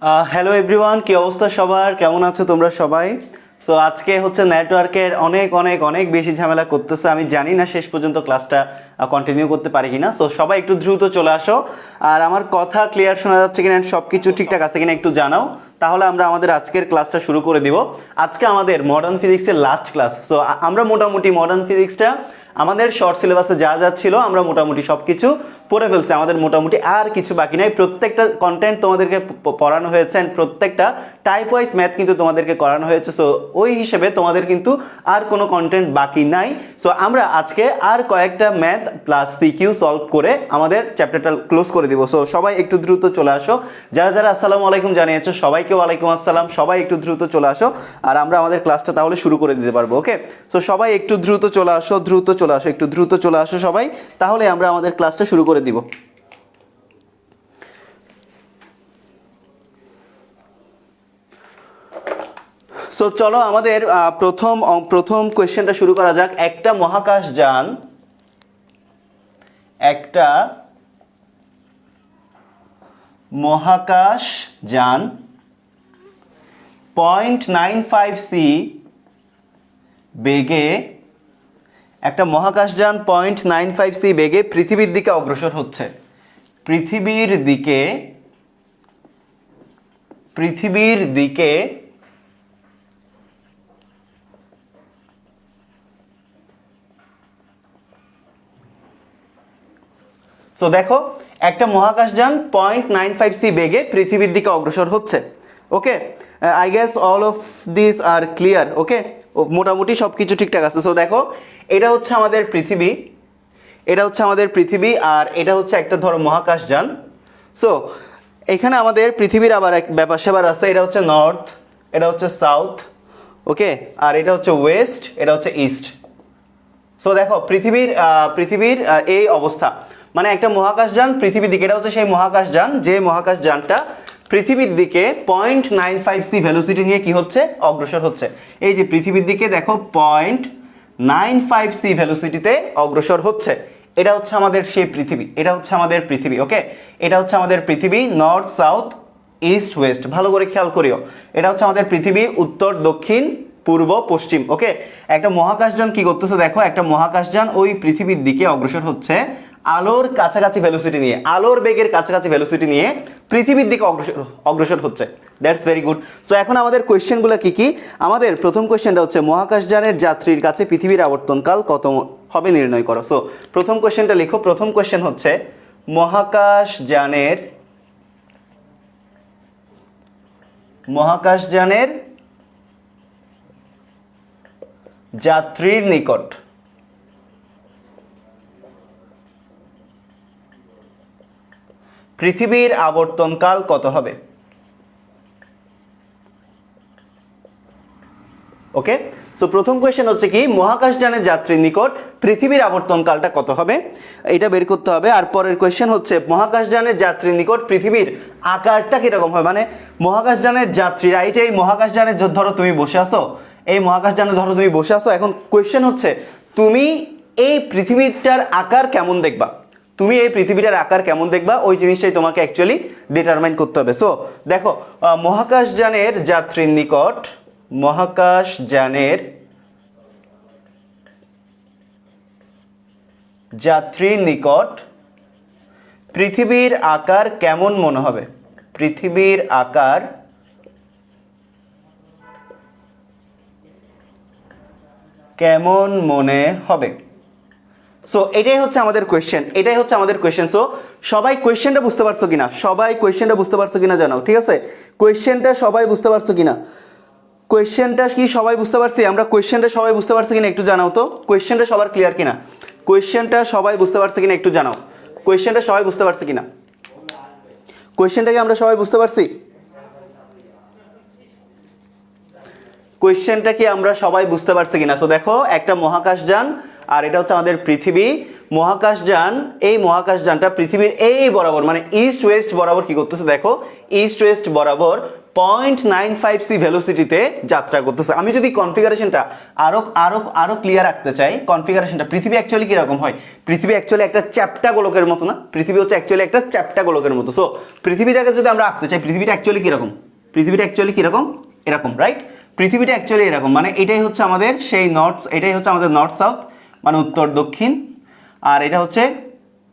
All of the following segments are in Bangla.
হ্যালো এভরিওয়ান, কি অবস্থা সবার? কেমন আছো তোমরা সবাই? সো আজকে হচ্ছে নেটওয়ার্কের অনেক অনেক অনেক বেশি ঝামেলা করতেছে। আমি জানি না শেষ পর্যন্ত ক্লাসটা কন্টিনিউ করতে পারি কিনা। সো সবাই একটু দ্রুত চলে আসো। আর আমার কথা ক্লিয়ার শোনা যাচ্ছে কিনা, সব কিছু ঠিকঠাক আছে কিনা একটু জানাও, তাহলে আমরা আমাদের আজকের ক্লাসটা শুরু করে দিব। আজকে আমাদের মডার্ন ফিজিক্সের লাস্ট ক্লাস। সো আমরা মোটামুটি মডার্ন ফিজিক্সটা আমাদের শর্ট সিলেবাসে যা যা ছিল আমরা মোটামুটি সব কিছু পড়ে ফেলছি। আমাদের মোটামুটি আর কিছু বাকি নাই। প্রত্যেকটা কন্টেন্ট তোমাদেরকে পড়ানো হয়েছে অ্যান্ড প্রত্যেকটা টাইপ ওয়াইজ ম্যাথ কিন্তু তোমাদেরকে করানো হয়েছে। সো ওই হিসেবে তোমাদের কিন্তু আর কোনো কন্টেন্ট বাকি নাই। সো আমরা আজকে আর কয়েকটা ম্যাথ প্লাস সিকিউ সলভ করে আমাদের চ্যাপ্টারটা ক্লোজ করে দিব। সো সবাই একটু দ্রুত চলে আসো। যারা যারা আসসালামু আলাইকুম জানিয়েছো সবাইকে ওয়ালাইকুম আসসালাম। সবাই একটু দ্রুত চলে আসো আর আমরা আমাদের ক্লাসটা তাহলে শুরু করে দিতে পারবো। ওকে, সো সবাই একটু দ্রুত চলে আসো, একটু দ্রুত চলে আসো সবাই, তাহলে আমরা আমাদের ক্লাসটা শুরু করে দিব। সো চলো আমাদের প্রথম কোয়েশ্চেনটা শুরু করা যাক। একটা মহাকাশযান 0.95 সি বেগে পৃথিবীর দিকে অগ্রসর হচ্ছে। পৃথিবীর দিকে সো দেখো, একটা মহাকাশযান 0.95 সি বেগে পৃথিবীর দিকে অগ্রসর হচ্ছে। Okay, I guess all of this are clear. Okay, মোটামুটি সব কিছু ঠিকঠাক আছে। সো দেখো, এটা হচ্ছে আমাদের পৃথিবী, আর এটা হচ্ছে একটা ধরো মহাকাশযান। সো এখানে আমাদের পৃথিবীর আবার এক ব্যাপার স্যাপার আছে। এটা হচ্ছে নর্থ, এটা হচ্ছে সাউথ, ওকে, আর এটা হচ্ছে ওয়েস্ট, এটা হচ্ছে ইস্ট। সো দেখো, পৃথিবীর এই অবস্থা, মানে একটা মহাকাশযান পৃথিবীর দিকে, এটা হচ্ছে সেই মহাকাশযান যে মহাকাশযানটা পৃথিবীর দিকে 0.95 সি ভেলোসিটি নিয়ে কি হচ্ছে, অগ্রসর হচ্ছে। এই যে পৃথিবীর দিকে দেখো 0.95 সি ভেলোসিটিতে অগ্রসর হচ্ছে। এটা হচ্ছে আমাদের সেই পৃথিবী, ওকে, এটা হচ্ছে আমাদের পৃথিবী। নর্থ সাউথ ইস্ট ওয়েস্ট, ভালো করে খেয়াল করিও। এটা হচ্ছে আমাদের পৃথিবী, উত্তর দক্ষিণ পূর্ব পশ্চিম। ওকে, একটা মহাকাশযান কি করতেছে দেখো, একটা মহাকাশযান ওই পৃথিবীর দিকে অগ্রসর হচ্ছে আলোর কাছাকাছি ভেলোসিটি নিয়ে, আলোর বেগের কাছাকাছি ভেলোসিটি নিয়ে পৃথিবীর দিকে অগ্রসর হচ্ছে। That's very good. সো এখন আমাদের কোয়েশ্চেনগুলো কি? আমাদের প্রথম কোয়েশ্চেনটা হচ্ছে মহাকাশযানের যাত্রীর কাছে পৃথিবীর আবর্তনকাল কত হবে নির্ণয় করো। সো প্রথম কোয়েশ্চেনটা লিখো। প্রথম কোয়েশ্চেন হচ্ছে মহাকাশযানের যাত্রীর নিকট পৃথিবীর আবর্তনকাল কত হবে? ওকে, সো প্রথম কোয়েশ্চেন হচ্ছে কি, মহাকাশযানের যাত্রীর নিকট পৃথিবীর আবর্তনকালটা কত হবে, এটা বের করতে হবে। আর পরের কোয়েশ্চেন হচ্ছে মহাকাশযানের যাত্রীর নিকট পৃথিবীর আকারটা কিরকম হয়। মানে মহাকাশযানের যাত্রীরা, এই যে এই মহাকাশযানে ধরো তুমি বসে আসো, এখন কোয়েশ্চেন হচ্ছে তুমি এই পৃথিবীটার আকার কেমন দেখবা, ওই জিনিসটাই তোমাকে অ্যাকচুয়ালি ডিটারমাইন করতে হবে। সো দেখো, মহাকাশযানের যাত্রীর নিকট পৃথিবীর আকার কেমন মনে হবে, সো এটাই হচ্ছে আমাদের কোয়েশ্চেন। সো সবাই কোয়েশ্চেনটা বুঝতে পারছো কিনা জানাও। ঠিক আছে, কোয়েশ্চেনটা সবাই বুঝতে পারছো কিনা? কোয়েশ্চেনটা কি সবাই বুঝতে পারছি? আমরা কোয়েশ্চেনটা সবাই বুঝতে পারছি কিনা একটু জানাও তো। কোয়েশ্চেনটা সবার ক্লিয়ার কিনা? কোয়েশ্চেনটা সবাই বুঝতে পারছে কিনা একটু জানাও। কোয়েশ্চেনটা সবাই বুঝতে পারছে কিনা? কোয়েশ্চেনটা কি আমরা সবাই বুঝতে পারছি? কোয়েশ্চেনটা কি আমরা সবাই বুঝতে পারছি কিনা? সো দেখো, একটা মহাকাশযান আর এটা হচ্ছে আমাদের পৃথিবী। এই মহাকাশযানটা পৃথিবীর এই বরাবর, মানে ইস্ট ওয়েস্ট বরাবর কি করতেছে দেখো, ইস্ট ওয়েস্ট বরাবর 0.95 সি ভেলোসিটিতে যাত্রা করতেছে। আমি যদি কনফিগারেশনটা আরো ক্লিয়ার রাখতে চাই, কনফিগারেশনটা পৃথিবী অ্যাকচুয়ালি কিরকম হয়, পৃথিবী অ্যাকচুয়ালি একটা চ্যাপ্টা গোলকের মতো না, পৃথিবী হচ্ছে অ্যাকচুয়ালি একটা চ্যাপ্টা গোলকের মতো। সো পৃথিবীটাকে যদি আমরা আঁকতে চাই, পৃথিবীটা অ্যাকচুয়ালি কিরকম, পৃথিবীটা অ্যাকচুয়ালি কিরকম, এরকম, রাইট? পৃথিবীটা অ্যাকচুয়ালি এরকম, মানে এটাই হচ্ছে আমাদের সেই নর্থ, এটাই হচ্ছে আমাদের নর্থ সাউথ মানে উত্তর দক্ষিণ, আর এটা হচ্ছে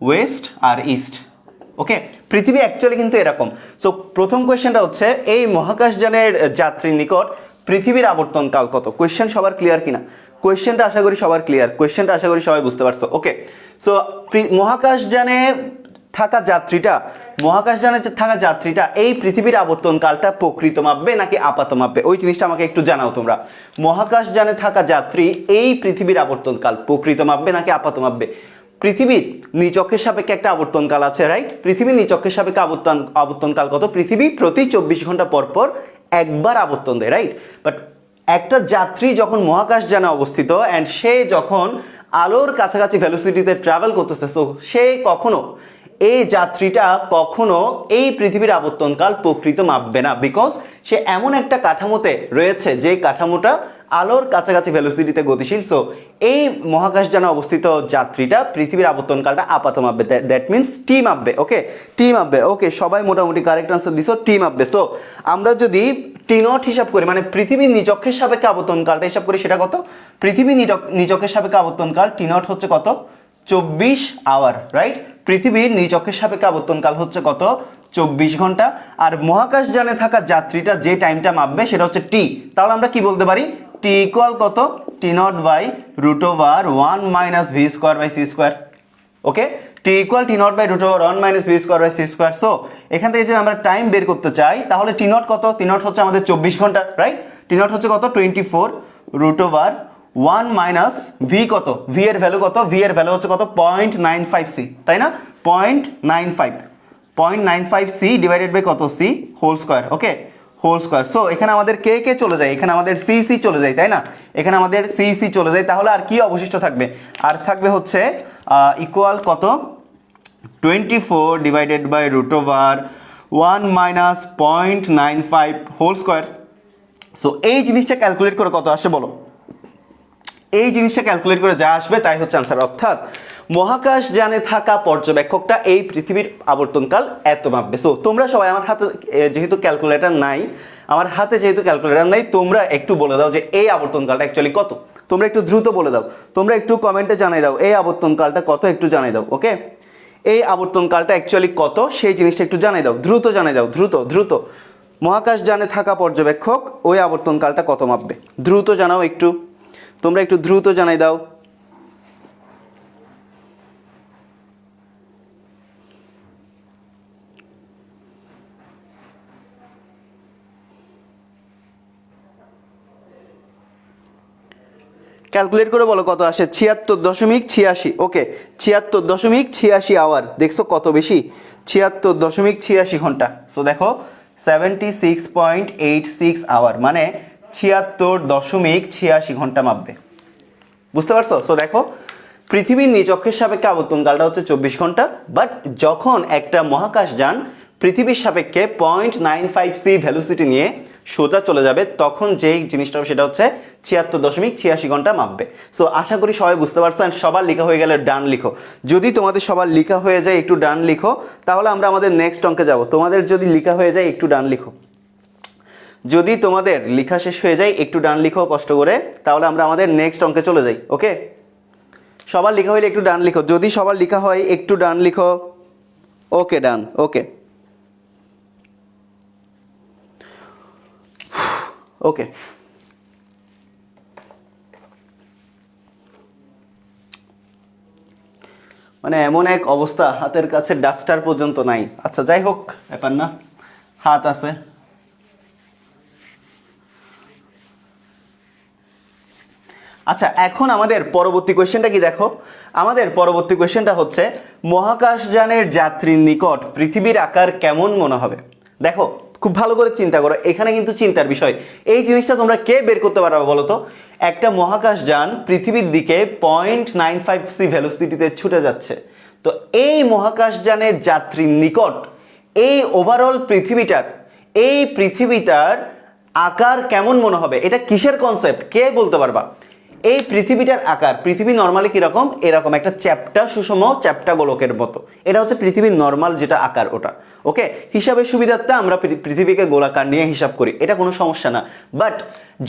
ওয়েস্ট আর ইস্ট। ওকে, পৃথিবী অ্যাকচুয়ালি কিন্তু এরকম। সো প্রথম কোয়েশ্চেনটা হচ্ছে এই মহাকাশযানের যাত্রীর নিকট পৃথিবীর আবর্তনকাল কত? কোয়েশ্চেন সবার ক্লিয়ার কিনা? কোয়েশ্চেনটা আশা করি সবার ক্লিয়ার, কোয়েশ্চেনটা আশা করি সবাই বুঝতে পারছো। ওকে, সো মহাকাশযানে থাকা যাত্রীটা, মহাকাশযানে থাকা যাত্রীটা এই পৃথিবীর আবর্তনকালটা প্রকৃত মাপবে নাকি আপাত মাপবে? ওই জিনিসটা আমাকে একটু জানাও তোমরা। মহাকাশযানে থাকা যাত্রী এই পৃথিবীর আবর্তনকাল প্রকৃত মাপবে নাকি আপাত মাপবে? পৃথিবীর নিচকের সাপেক্ষে একটা আবর্তনকাল আছে, রাইট? পৃথিবীর নিচকের সাপেক্ষে আবর্তনকাল কত? পৃথিবী প্রতি 24 ঘন্টা পর পর একবার আবর্তন দেয়, রাইট? বাট একটা যাত্রী যখন মহাকাশযানে অবস্থিত অ্যান্ড সে যখন আলোর কাছাকাছি ভেলোসিটিতে ট্রাভেল করতেছে, সো সে কখনো, এই যাত্রীটা কখনো এই পৃথিবীর আবর্তনকাল প্রকৃত মাপবে না, বিকজ সে এমন একটা কাঠামোতে রয়েছে যে কাঠামোটা আলোর কাছাকাছি ভেলোসিটিতে গতিশীল। সো এই মহাকাশযানে অবস্থিত যাত্রীটা পৃথিবীর আবর্তনকালটা আপাত মাপবে, দ্যাট মিনস টি মাপবে। ওকে, টি মাপবে। ওকে, সবাই মোটামুটি কারেক্ট আনসার দিছো, টি মাপবে। সো আমরা যদি টি নট হিসাব করি, মানে পৃথিবীর নিচকের সাপেক্ষে আবর্তনকালটা হিসাব করি, সেটা কত? পৃথিবীর নিচকের সাপেক্ষে আবর্তনকাল টি নট হচ্ছে কত? 24 আওয়ার, রাইট? পৃথিবীর নিচকের সাপেক্ষে আবর্তনকাল হচ্ছে কত? 24 ঘন্টা। আর মহাকাশযানে থাকা যাত্রীটা যে টাইমটা মাপবে সেটা হচ্ছে টি। তাহলে আমরা কি বলতে পারি? টি ইকুয়াল কত? T nought by root over 1 minus V square by C square. Okay, T equal T nought by root over 1 minus V square by C square. So এখান থেকে যদি আমরা টাইম বের করতে চাই, তাহলে টি নট কত? টি নট হচ্ছে আমাদের 24 ঘন্টা, রাইট? টি নট হচ্ছে কত? 24 রুট ওভার 1 মাইনাস ভি কত? ভি এর ভ্যালু কত? ভি এর ভ্যালু হচ্ছে কত? 0.95 সি, তাই না? 0.95 সি ডিভাইডেড বাই কত? C whole square. Okay, whole square. So এখানে আমাদের কে কে চলে যায়? এখানে আমাদের সি সি চলে যায়, তাই না? এখানে আমাদের সি সি চলে যায়। তাহলে আর কি অবশিষ্ট থাকবে? আর থাকবে হচ্ছে ইকুয়াল কত? 24 divided by root over 1 minus 0.95 whole square. So এই জিনিসটা ক্যালকুলেট করে কত আসে বলো? এই জিনিসটা ক্যালকুলেট করে যা আসবে তাই হচ্ছে আনসার। অর্থাৎ মহাকাশযানে থাকা পর্যবেক্ষকটা এই পৃথিবীর আবর্তনকাল এত মাপবে। সো তোমরা সবাই, আমার হাতে যেহেতু ক্যালকুলেটর নাই, তোমরা একটু বলে দাও যে এই আবর্তনকালটা অ্যাকচুয়ালি কত। তোমরা একটু দ্রুত বলে দাও, তোমরা একটু কমেন্টে জানাই দাও এই আবর্তনকালটা কত, একটু জানাই দাও। ওকে, এই আবর্তনকালটা অ্যাকচুয়ালি কত সেই জিনিসটা একটু জানাই দাও, দ্রুত জানাই দাও, দ্রুত দ্রুত। মহাকাশযানে থাকা পর্যবেক্ষক ওই আবর্তনকালটা কত মাপবে? দ্রুত জানাও একটু, তোমরা একটু দ্রুত জানাই দাও। ক্যালকুলেট করে বলো কত আসে? 76.86। ওকে, 76.86 আওয়ার। দেখছো কত বেশি? 76.86 ঘন্টা। সো দেখো 76.86 আওয়ার মানে 76.86 ঘন্টা মাপবে। বুঝতে পারছো? সো দেখো পৃথিবীর নিচকের সাপেক্ষে আবর্তনকালটা হচ্ছে 24 ঘন্টা, বাট যখন একটা মহাকাশযান পৃথিবীর সাপেক্ষে 0.95 সি ভ্যালোসিটি নিয়ে সোজা চলে যাবে, তখন যেই জিনিসটা সেটা হচ্ছে 76.86 ঘন্টা মাপবে। সো আশা করি সবাই বুঝতে পারছো। অ্যান্ড সবার লেখা হয়ে গেলে ডান লিখো। যদি তোমাদের সবার লেখা হয়ে যায় একটু ডান লিখো, তাহলে আমরা আমাদের নেক্সট অঙ্কে যাব। তোমাদের যদি লেখা হয়ে যায় একটু ডান লিখো, যদি তোমাদের লেখা শেষ হয়ে যায় একটু ডান লিখো কষ্ট করে, তাহলে আমরা আমাদের নেক্সট অঙ্কে চলে যাই। ওকে, সবার লেখা হইলে একটু ডান লিখো, যদি সবার লেখা হয় একটু ডান লিখো। ওকে, ডান। ওকে ওকে, মানে এমন এক অবস্থা হাতের কাছে ডাস্টার পর্যন্ত নাই। আচ্ছা যাই হোক, ব্যাপার না, হাত আছে। আচ্ছা, এখন আমাদের পরবর্তী কোয়েশ্চেনটা কি দেখো। আমাদের পরবর্তী কোয়েশ্চেনটা হচ্ছে মহাকাশযানের যাত্রীর নিকট পৃথিবীর আকার কেমন মনে হবে? দেখো খুব ভালো করে চিন্তা করো, এখানে কিন্তু চিন্তার বিষয়। এই জিনিসটা তোমরা কে বের করতে পারবে বলো তো? একটা মহাকাশযান পৃথিবীর দিকে 0.95 সি ভেলোসিটিতে ছুটে যাচ্ছে। তো এই মহাকাশযানের যাত্রীর নিকট এই ওভারঅল পৃথিবীটার এই পৃথিবীটার আকার কেমন মনে হবে? এটা কিসের কনসেপ্ট, কে বলতে পারবা? এই পৃথিবীটার আকার, পৃথিবী নর্মালি কিরকম, এরকম একটা চ্যাপ্টা সুষম চ্যাপ্টা গোলকের মতো। এটা হচ্ছে পৃথিবীর নর্মাল যেটা আকার ওটা। ওকে, হিসাবের সুবিধার্থে আমরা পৃথিবীকে গোলাকার নিয়ে হিসাব করি, এটা কোনো সমস্যা না। বাট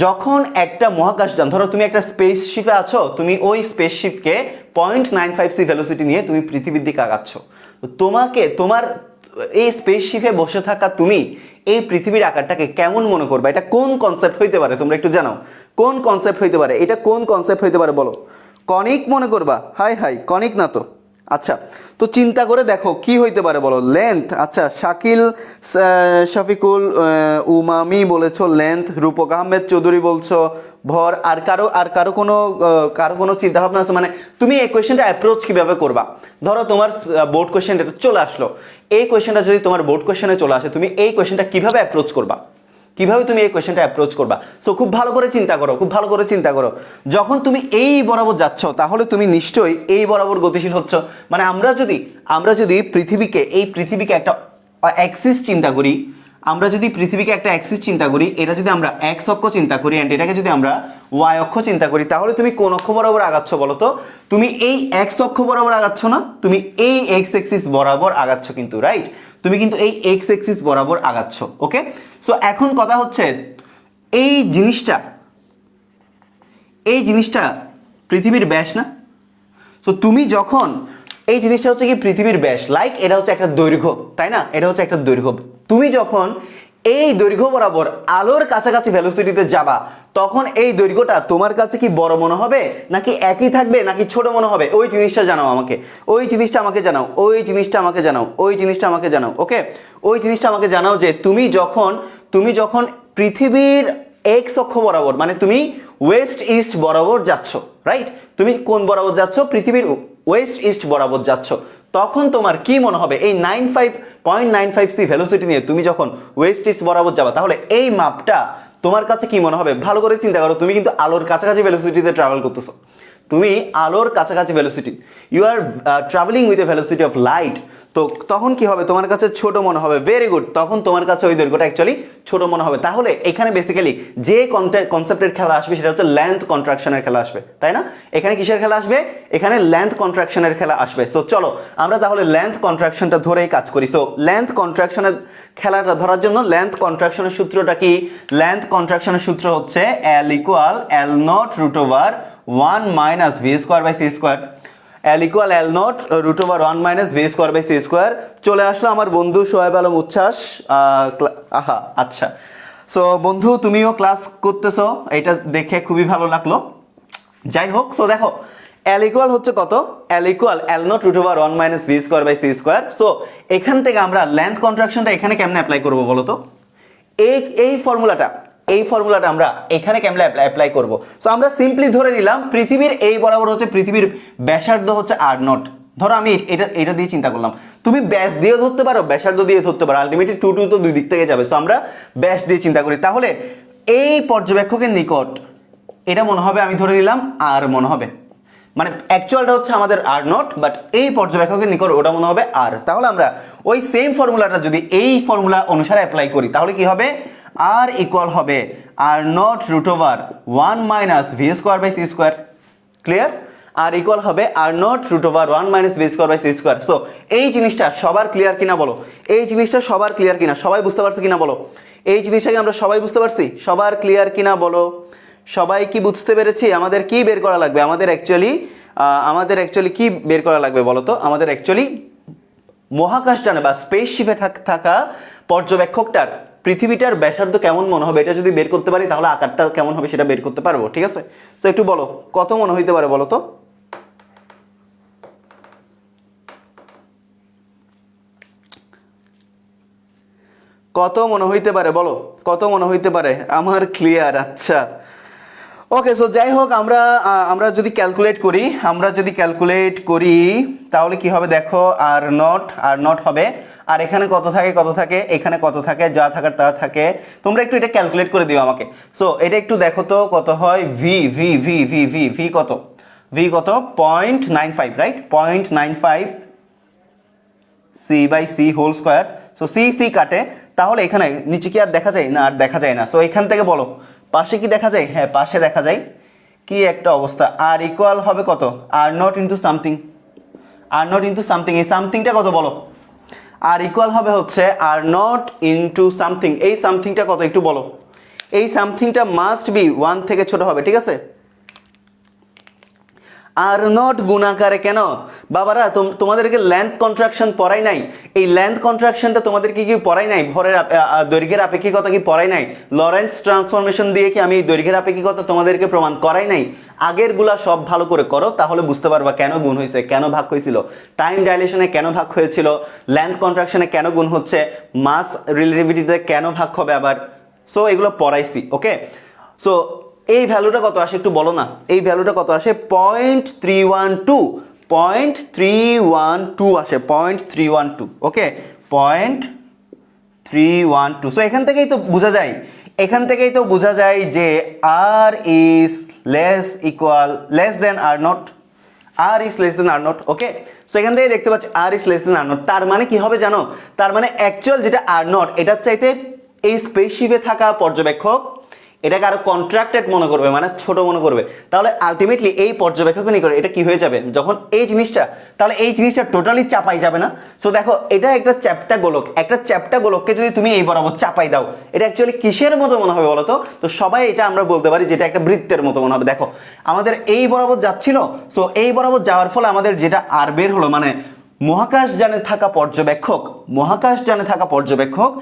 যখন একটা মহাকাশযান, ধরো তুমি একটা স্পেসশিপে আছো, তুমি ওই স্পেসশিপকে 0.95c ভেলোসিটি নিয়ে তুমি পৃথিবীর দিকে আগাচ্ছ, তোমাকে তোমার এই স্পেসশিপে বসে থাকা তুমি এই পৃথিবীর আকারটাকে কেমন মনে করবে? এটা কোন কনসেপ্ট হইতে পারে? তোমরা একটু জানাও কোন কনসেপ্ট হইতে পারে, এটা কোন কনসেপ্ট হইতে পারে বলো? কনিক মনে করবা? হাই হাই, কনিক না তো। আচ্ছা, তো চিন্তা করে দেখো কি হইতে পারে বলো। লেন্থ, আচ্ছা শাকিল শফিকুল উমামি বলেছো লেন্থ, রূপক আহমেদ চৌধুরী বলছো ভর। আর কারো কোনো চিন্তা ভাবনা আছে? মানে তুমি এই কোয়েশ্চেনটা অ্যাপ্রোচ কিভাবে করবা? ধরো তোমার বোর্ড কোয়েশ্চেনটা চলে আসলো, এই কোয়েশ্চেনটা যদি তোমার বোর্ড কোয়েশ্চেনে চলে আসে, তুমি এই কোয়েশ্চেনটা কিভাবে অ্যাপ্রোচ করবা? কিভাবে তুমি এই কোয়েশ্চেনটা অ্যাপ্রোচ করবা? সো খুব ভালো করে চিন্তা করো, খুব ভালো করে চিন্তা করো। যখন তুমি এই বরাবর যাচ্ছ, তাহলে তুমি নিশ্চয়ই এই বরাবর গতিশীল হচ্ছ। মানে আমরা যদি পৃথিবীকে একটা অ্যাক্সিস চিন্তা করি, আমরা যদি পৃথিবীকে একটা অ্যাক্সিস চিন্তা করি, এটা যদি আমরা এক্স অক্ষ চিন্তা করি অ্যান্ড এটাকে যদি আমরা ওয়াই অক্ষ চিন্তা করি, তাহলে তুমি কোন অক্ষ বরাবর আগাচ্ছ বলো তো? তুমি এই এক্স অক্ষ বরাবর আগাচ্ছ না, তুমি এই এক্স এক্সিস বরাবর আগাচ্ছ কিন্তু, রাইট? তুমি কিন্তু এই এক্স এক্সিস বরাবর আগাচ্ছ। ওকে, সো এখন কথা হচ্ছে এই জিনিসটা পৃথিবীর ব্যাস না? তো তুমি যখন এই জিনিসটা হচ্ছে কি পৃথিবীর ব্যাস, লাইক এটা হচ্ছে একটা দৈর্ঘ্য, তাই না? এটা হচ্ছে একটা দৈর্ঘ্য। তুমি যখন এই দৈর্ঘ্য বরাবর আলোর কাছাকাছি ভেলোসিটিতে যাবা, তখন এই দৈর্ঘ্যটা তোমার কাছে কি বড় মনে হবে, নাকি একই থাকবে, নাকি ছোট মনে হবে? ওই জিনিসটা জানাও আমাকে, ওই জিনিসটা আমাকে জানাও, ওই জিনিসটা আমাকে জানাও, ওই জিনিসটা আমাকে জানাও। ওকে, ওই জিনিসটা আমাকে জানাও যে তুমি যখন পৃথিবীর এক্স অক্ষ বরাবর, মানে তুমি ওয়েস্ট ইস্ট বরাবর যাচ্ছ, রাইট? তুমি কোন বরাবর যাচ্ছ? পৃথিবীর ওয়েস্ট ইস্ট বরাবর যাচ্ছ, তখন তোমার কি মনে হবে? এই 0.95c ভেলোসিটি নিয়ে তুমি যখন ওয়েস্ট ইস্ট বরাবর যাবা, তাহলে এই মাপটা তোমার কাছে কি মনে হবে? ভালো করে চিন্তা করো। তুমি কিন্তু আলোর কাছাকাছি ভেলোসিটিতে ট্রাভেল করতেছো, তুমি আলোর কাছাকাছি velocity, you are travelling with a velocity of light. তো তখন কি হবে? তোমার কাছে ছোট মনে হবে। ভেরি গুড, তখন তোমার কাছে ওই দৈর্ঘ্যটা অ্যাকচুয়ালি ছোট মনে হবে। তাহলে এখানে বেসিক্যালি যে কনসেপ্টের খেলা আসবে সেটা হচ্ছে লেন্থ কন্ট্রাকশনের খেলা আসবে, তাই না? এখানে কিসের খেলা আসবে? এখানে লেন্থ কন্ট্রাকশনের খেলা আসবে। সো চলো আমরা তাহলে লেন্থ কন্ট্রাকশনটা ধরেই কাজ করি। সো লেন্থ কন্ট্রাকশনের খেলাটা ধরার জন্য লেন্থ কন্ট্রাকশনের সূত্রটা কি? লেন্থ কন্ট্রাকশনের সূত্র হচ্ছে L = L0 √1 - v² / c²। L = L0 √1 - v² / c²। চলে আসলো আমার বন্ধু সোহেব আলম উচ্ছ্বাস। আহা, আচ্ছা। সো বন্ধু তুমিও ক্লাস করতেছো, এটা দেখে খুবই ভালো লাগলো। যাই হোক, সো দেখো L = হচ্ছে কত? L = L0 √1 - v² / c²। So এখান থেকে আমরা লেন্থ কন্ট্রাকশনটা এখানে কেমনে অ্যাপ্লাই করবো বলো তো? এই ফর্মুলাটা আমরা এখানে কেমনে অ্যাপ্লাই করব? সো আমরা সিম্পলি ধরে নিলাম পৃথিবীর এই বরাবর হচ্ছে পৃথিবীর ব্যাসার্ধ হচ্ছে r0। ধরো আমি এটা দিয়ে চিন্তা করলাম, তুমি ব্যাস দিয়ে ধরতে পারো, ব্যাসার্ধ দিয়ে ধরতে পারো, আলটিমেটলি 2 2 তো দুই দিক থেকে যাবে। সো আমরা ব্যাস দিয়ে চিন্তা করি। তাহলে এই পর্যবেক্ষকের নিকট এটা মনে হবে, আমি ধরে নিলাম r মনে হবে, মানে অ্যাকচুয়ালটা হচ্ছে আমাদের r0, বাট এই পর্যবেক্ষকের নিকট ওটা মনে হবে r। তাহলে আমরা ওই সেম ফর্মুলাটা যদি এই ফর্মুলা অনুসারে অ্যাপ্লাই করি, তাহলে কি হবে? r = হবে r0 √1 - v² / c²। Clear? r = হবে r0 √1 - v² / c²। সো এই জিনিসটা সবার ক্লিয়ার কিনা বলো? এই জিনিসটা সবার ক্লিয়ার কিনা? সবাই বুঝতে পারছে কিনা বলো? এই জিনিসটাকে আমরা সবাই বুঝতে পারছি? সবার ক্লিয়ার কিনা বলো? সবাই কি বুঝতে পেরেছি? আমাদের কি বের করা লাগবে? আমাদের অ্যাকচুয়ালি কি বের করা লাগবে বলো তো? আমাদের অ্যাকচুয়ালি মহাকাশযানে বা স্পেসশিপে থাকা পর্যবেক্ষকটার পৃথিবীটার ব্যাসার্ধ কেমন মনে হবে, এটা যদি বের করতে পারি তাহলে আকারটা কেমন হবে সেটা বের করতে পারবো। ঠিক আছে, তো একটু বলো কত মনে হইতে পারে বলো তো? কত মনে হইতে পারে বলো? কত মনে হইতে পারে? আমার ক্লিয়ার। আচ্ছা, ওকে। সো যাই হোক, আমরা যদি ক্যালকুলেট করি তাহলে কি হবে দেখো, r0 হবে, আর এখানে কত থাকে, এখানে কত থাকে, যা থাকার তা থাকে। তোমরা একটু এটা ক্যালকুলেট করে দিও আমাকে। সো এটা একটু দেখো তো কত হয়। v কত? v কত? 0.95, রাইট? 0.95 c/c² সো c কাটে, তাহলে এখানে নিচে কি আর দেখা যায় না? আর দেখা যায় না। সো এখান থেকে বলো পাশে কি দেখা যায়? হ্যাঁ, পাশে দেখা যায়। কি একটা অবস্থা, আর ইকুয়াল হবে কত? Are not into something, are not into something, এই সামথিংটা কত বলো? আর ইকুয়াল হবে হচ্ছে আর নট ইন্টু সামথিং, এই সামথিংটা কত একটু বলো? এই সামথিংটা মাস্ট বি 1 থেকে ছোট হবে, ঠিক আছে? আর নট গুণাকারে কেন বাবারা? তোমাদেরকে লেন্থ কন্ট্রাকশন পড়াই নাই? এই লেন্থ কন্ট্রাকশনটা তোমাদেরকে কি পড়াই নাই? ভরের দৈর্ঘ্যের আপেক্ষিকতা কি পড়াই নাই? লরেন্টজ ট্রান্সফরমেশন দিয়ে কি আমি এই দৈর্ঘ্যের আপেক্ষিকতা তোমাদেরকে প্রমাণ করাই নাই? আগেরগুলা সব ভালো করে করো, তাহলে বুঝতে পারবা কেন গুণ হয়েছে, কেন ভাগ হয়েছিল, টাইম ডাইলেশনে কেন ভাগ হয়েছিল, লেন্থ কন্ট্রাকশনে কেন গুণ হচ্ছে, মাস রিলেটিভিটিতে কেন ভাগ হবে আবার। সো এগুলো পড়াইছি, ওকে? সো এই ভ্যালুটা কত আসে একটু বলো না? এই ভ্যালুটা কত আসে? 0.312, 0.312 আসে, 0.312, ওকে? 0.312। সো এখান থেকেই তো বোঝা যায়, এখান থেকেই তো বোঝা যায় যে R is less than R nought, R is less than R nought, okay? So এখান থেকে দেখতে পাচ্ছি R is less than R nought, তার মানে কি হবে জানো? তার মানে অ্যাকচুয়াল যেটা আর নট, এটার চাইতে এই স্পেসশিপে থাকা পর্যবেক্ষক এটাকে আরো কন্ট্রাক্টেড মনে করবে, মানে ছোট মনে করবে। তাহলে আলটিমেটলি এই পর্যবেক্ষক কি করে, এটা কি হয়ে যাবে যখন এই জিনিসটা, তাহলে এই জিনিসটা টোটালি চাপাই যাবে না? সো দেখো, এটা একটা চ্যাপ্টা গোলক, একটা চ্যাপ্টা গোলককে যদি তুমি এই বরাবর চাপাই দাও, এটা অ্যাকচুয়ালি কিসের মতো মনে হবে বলো তো? তো সবাই এটা আমরা বলতে পারি যেটা একটা বৃত্তের মতো মনে হবে। দেখো আমাদের এই বরাবর যাচ্ছিল, সো এই বরাবর যাওয়ার ফলে আমাদের যেটা আর বের হলো, মানে মহাকাশযানে থাকা পর্যবেক্ষক, মহাকাশযানে থাকা পর্যবেক্ষক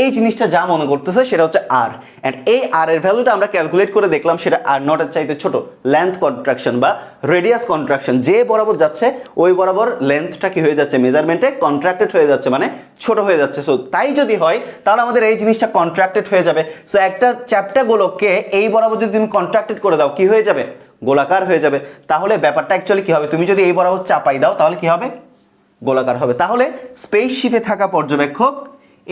এই জিনিসটা যা মনে করতেছে সেটা হচ্ছে আর, এন্ড এই আর এর ভ্যালুটা আমরা ক্যালকুলেট করে দেখলাম সেটা আর নট এর চাইতে ছোট। লেন্থ কন্ট্রাকশন বা রেডিয়াস কন্ট্রাকশন, যে বরাবর যাচ্ছে ওই বরাবর লেন্থটা কি হয়ে যাচ্ছে, মেজারমেন্টে কন্ট্রাক্টেড হয়ে যাচ্ছে, মানে ছোট হয়ে যাচ্ছে। সো তাই যদি হয় তাহলে আমাদের এই জিনিসটা কন্ট্রাক্টেড হয়ে যাবে। সো একটা চ্যাপ্টা গোলককে এই বরাবর যদি তুমি কন্ট্রাক্টেড করে দাও, কি হয়ে যাবে? গোলাকার হয়ে যাবে। তাহলে ব্যাপারটা অ্যাকচুয়ালি কি হবে? তুমি যদি এই বরাবর চাপাই দাও তাহলে কি হবে? গোলাকার হবে। তাহলে স্পেসশিপে থাকা পর্যবেক্ষক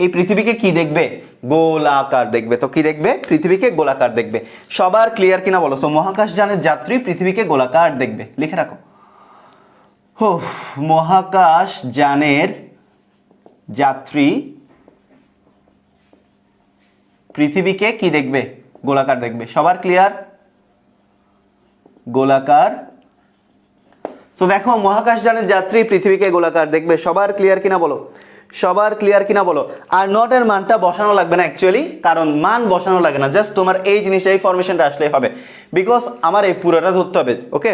এই পৃথিবীকে কি দেখবে? গোলাকার দেখবে। তো কি দেখবে? পৃথিবীকে গোলাকার দেখবে। সবার ক্লিয়ার কিনা বলো? সো মহাকাশযানের যাত্রী পৃথিবীকে গোলাকার দেখবে, লিখে রাখো। হো, মহাকাশযানের যাত্রী পৃথিবীকে কি দেখবে? গোলাকার দেখবে। সবার ক্লিয়ার? গোলাকার। তো দেখো, মহাকাশযানের যাত্রী পৃথিবীকে গোলাকার দেখবে। সবার ক্লিয়ার কিনা বলো? সবার ক্লিয়ার কিনা বলো? আর নট এর মানটা বসানো লাগবে না অ্যাকচুয়ালি, কারণ মান বসানো লাগে না, জাস্ট তোমার এই জিনিসটা, এই ফরমেশনটা আসলেই হবে, বিকজ আমার এই পুরোটা ধরতে হবে, ওকে?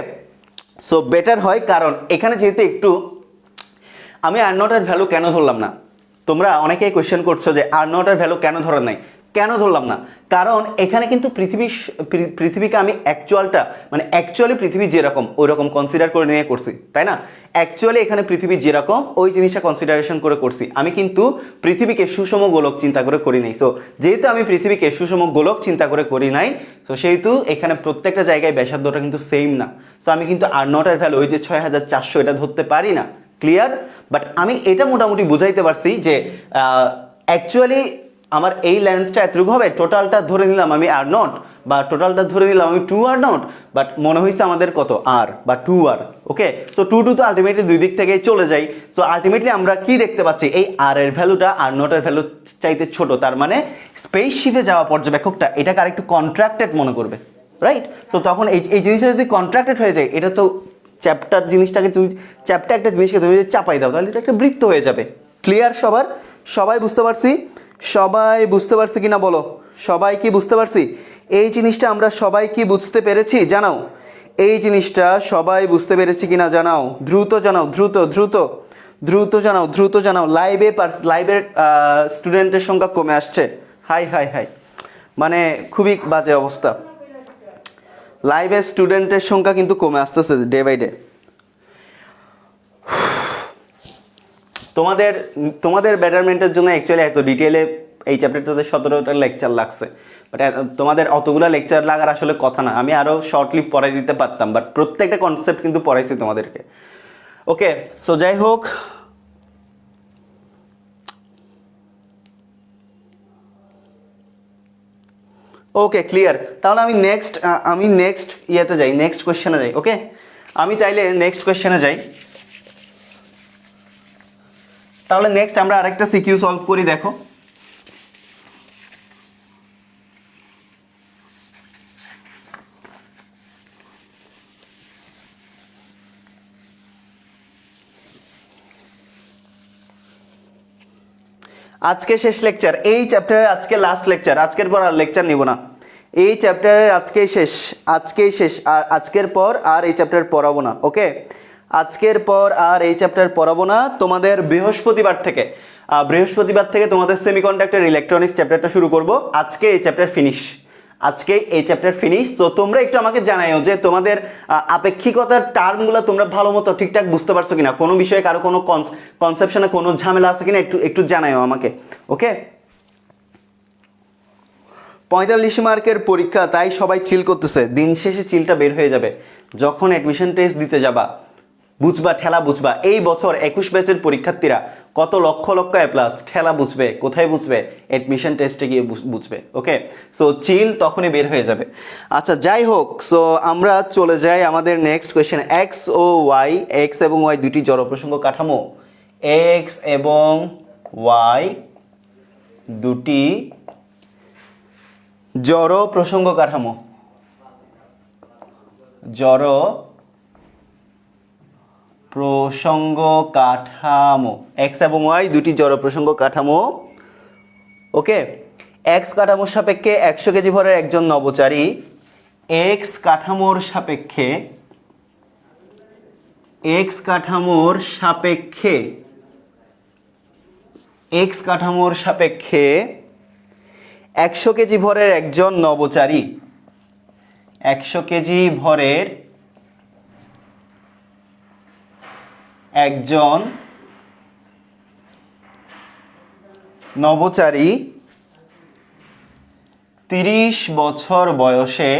সো বেটার হয়, কারণ এখানে যেহেতু একটু আমি আর নট এর ভ্যালু কেন ধরলাম না, তোমরা অনেকেই কোয়েশ্চেন করছো যে আর নট এর ভ্যালু কেন ধরার নাই, কেন ধরলাম না? কারণ এখানে কিন্তু পৃথিবীকে আমি অ্যাকচুয়ালটা, মানে অ্যাকচুয়ালি পৃথিবী যেরকম ওই রকম কনসিডার করে নিয়ে করছি, তাই না? অ্যাকচুয়ালি এখানে পৃথিবী যেরকম ওই জিনিসটা কনসিডারেশন করে করছি। আমি কিন্তু পৃথিবীকে সুষম গোলক চিন্তা করে করি নাই। সো যেহেতু আমি পৃথিবীকে সুষম গোলক চিন্তা করে করি নাই, সো সেহেতু এখানে প্রত্যেকটা জায়গায় ব্যাসার্ধটা কিন্তু সেম না। সো আমি কিন্তু আর নট এর ভ্যালু ওই যে 6400 এটা ধরতে পারি না, ক্লিয়ার? বাট আমি এটা মোটামুটি বুঝাইতে পারছি যে অ্যাকচুয়ালি আমার এই লেন্থটা এতটুকু হবে, টোটালটা ধরে নিলাম আমি আর নট, বা টোটালটা ধরে নিলাম আমি 2 আর নট, বাট মনে হয়েছে আমাদের কত আর বা 2 আর, ওকে? তো 2 তো আলটিমেটলি দুই দিক থেকেই চলে যাই। তো আলটিমেটলি আমরা কি দেখতে পাচ্ছি? এই আর এর ভ্যালুটা আর নটের ভ্যালু চাইতে ছোট, তার মানে স্পেসশিপে যাওয়া পর্যবেক্ষকটা এটাকে আরেকটু কন্ট্রাক্টেড মনে করবে, রাইট? তো তখন এই জিনিসটা যদি কন্ট্রাক্টেড হয়ে যায়, এটা তো চ্যাপ্টার জিনিসটাকে তুমি, চ্যাপ্টার একটা জিনিসকে তুমি যদি চাপাই দাও তাহলে এটা একটা বৃত্ত হয়ে যাবে। ক্লিয়ার সবার? সবাই বুঝতে পারছি? সবাই বুঝতে পারছি কিনা বলো? সবাই কি বুঝতে পারছি? এই জিনিসটা আমরা সবাই কি বুঝতে পেরেছি জানাও? এই জিনিসটা সবাই বুঝতে পেরেছি কিনা জানাও? দ্রুত জানাও, দ্রুত দ্রুত দ্রুত জানাও, দ্রুত জানাও। লাইভের স্টুডেন্টের সংখ্যা কমে আসছে। হাই হাই হাই, মানে খুবই বাজে অবস্থা। লাইভের স্টুডেন্টের সংখ্যা কিন্তু কমে আসতেছে ডে বাই ডে। তোমাদের বেটারমেন্টের জন্য অ্যাকচুয়ালি এত ডিটেলে এই চ্যাপ্টারটাতে 17টা লেকচার লাগছে, বাট তোমাদের অতগুলো লেকচার লাগার আসলে কথা না। আমি আরও শর্টলি পড়াই দিতে পারতাম, বাট প্রত্যেকটা কনসেপ্ট কিন্তু পড়াইছি তোমাদেরকে, ওকে? সো যাই হোক, ওকে ক্লিয়ার। তাহলে আমি নেক্সট ইয়েতে যাই, নেক্সট কোয়েশ্চেনে যাই, ওকে? আমি তাইলে নেক্সট কোয়েশ্চেনে যাই। তাহলে নেক্সট আমরা আরেকটা সিকিউ সলভ করি। দেখো আজকে শেষ লেকচার, এই চ্যাপ্টারের আজকে লাস্ট লেকচার, আজকের পর আর লেকচার নিব না। এই চ্যাপ্টারের আজকেই শেষ, আর আজকের পর আর এই চ্যাপ্টার পড়াবো না। ওকে, আজকের পর আর এই চ্যাপ্টার পড়াবো না। তোমাদের বৃহস্পতিবার থেকে তোমাদের সেমিকন্ডাক্টর ইলেকট্রনিক্স চ্যাপ্টারটা শুরু করব। আজকে এই চ্যাপ্টার ফিনিশ। তো তোমরা একটু আমাকে জানাও যে তোমাদের আপেক্ষিকতার টার্মগুলো তোমরা ভালো মতো ঠিকঠাক বুঝতে পারছো কিনা, কোনো বিষয়ে কারো কোনো কনসেপশনে কোনো ঝামেলা আছে কিনা একটু জানাও আমাকে। ওকে, 45 মার্কের পরীক্ষা, তাই সবাই চিল করতেছে। দিন শেষে চিলটা বের হয়ে যাবে যখন অ্যাডমিশন টেস্ট দিতে যাবা, বুঝবা, ঠেলা বুঝবা। এই বছর 21 ব্যাচের পরীক্ষার্থীরা কত লক্ষ লক্ষ এ প্লাস, ঠেলা বুঝবে কোথায় বুঝবে? অ্যাডমিশন টেস্টে গিয়ে বুঝবে। ওকে, সো চিল তখনই বের হয়ে যাবে। আচ্ছা, যাই হোক, সো আমরা চলে যাই আমাদের নেক্সট কোয়েশ্চেন। এক্স এবং ওয়াই দুটি জড় প্রসঙ্গ কাঠামো। এক্স এবং ওয়াই দুটি জড় প্রসঙ্গ কাঠামো। এক্স এবং ওয়াই দুটি জড় প্রসঙ্গ কাঠামো। ওকে, এক্স কাঠামোর সাপেক্ষে 100 কেজি ভরের একজন নভোচারী এক্স কাঠামোর সাপেক্ষে 100 কেজি ভরের একজন নভোচারী 100 কেজি ভরের একজন নভোচারী 30 বছর বয়সে,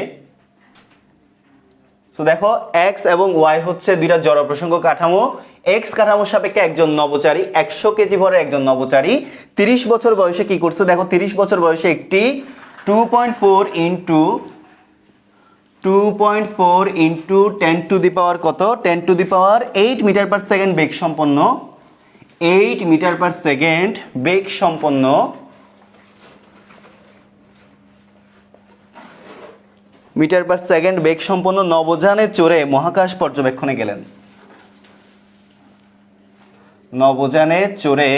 তো দেখো এক্স এবং ওয়াই হচ্ছে দুইটা জড় প্রসঙ্গ কাঠামো। এক্স কাঠামোর সাপেক্ষে একজন নভোচারী 100 কেজি ভরের একজন নভোচারী 30 বছর বয়সে কি করছে? দেখো 30 বছর বয়সে একটি 2.4 ইন্টু 10 টু দি পাওয়ার কত? 10 to the power 8 metre per second বেগ সম্পন্ন 8 মিটার পার সেকেন্ড বেগ সম্পন্ন নভোযানে চড়ে মহাকাশ পর্যবেক্ষণে গেলেন। নভোযানে চড়ে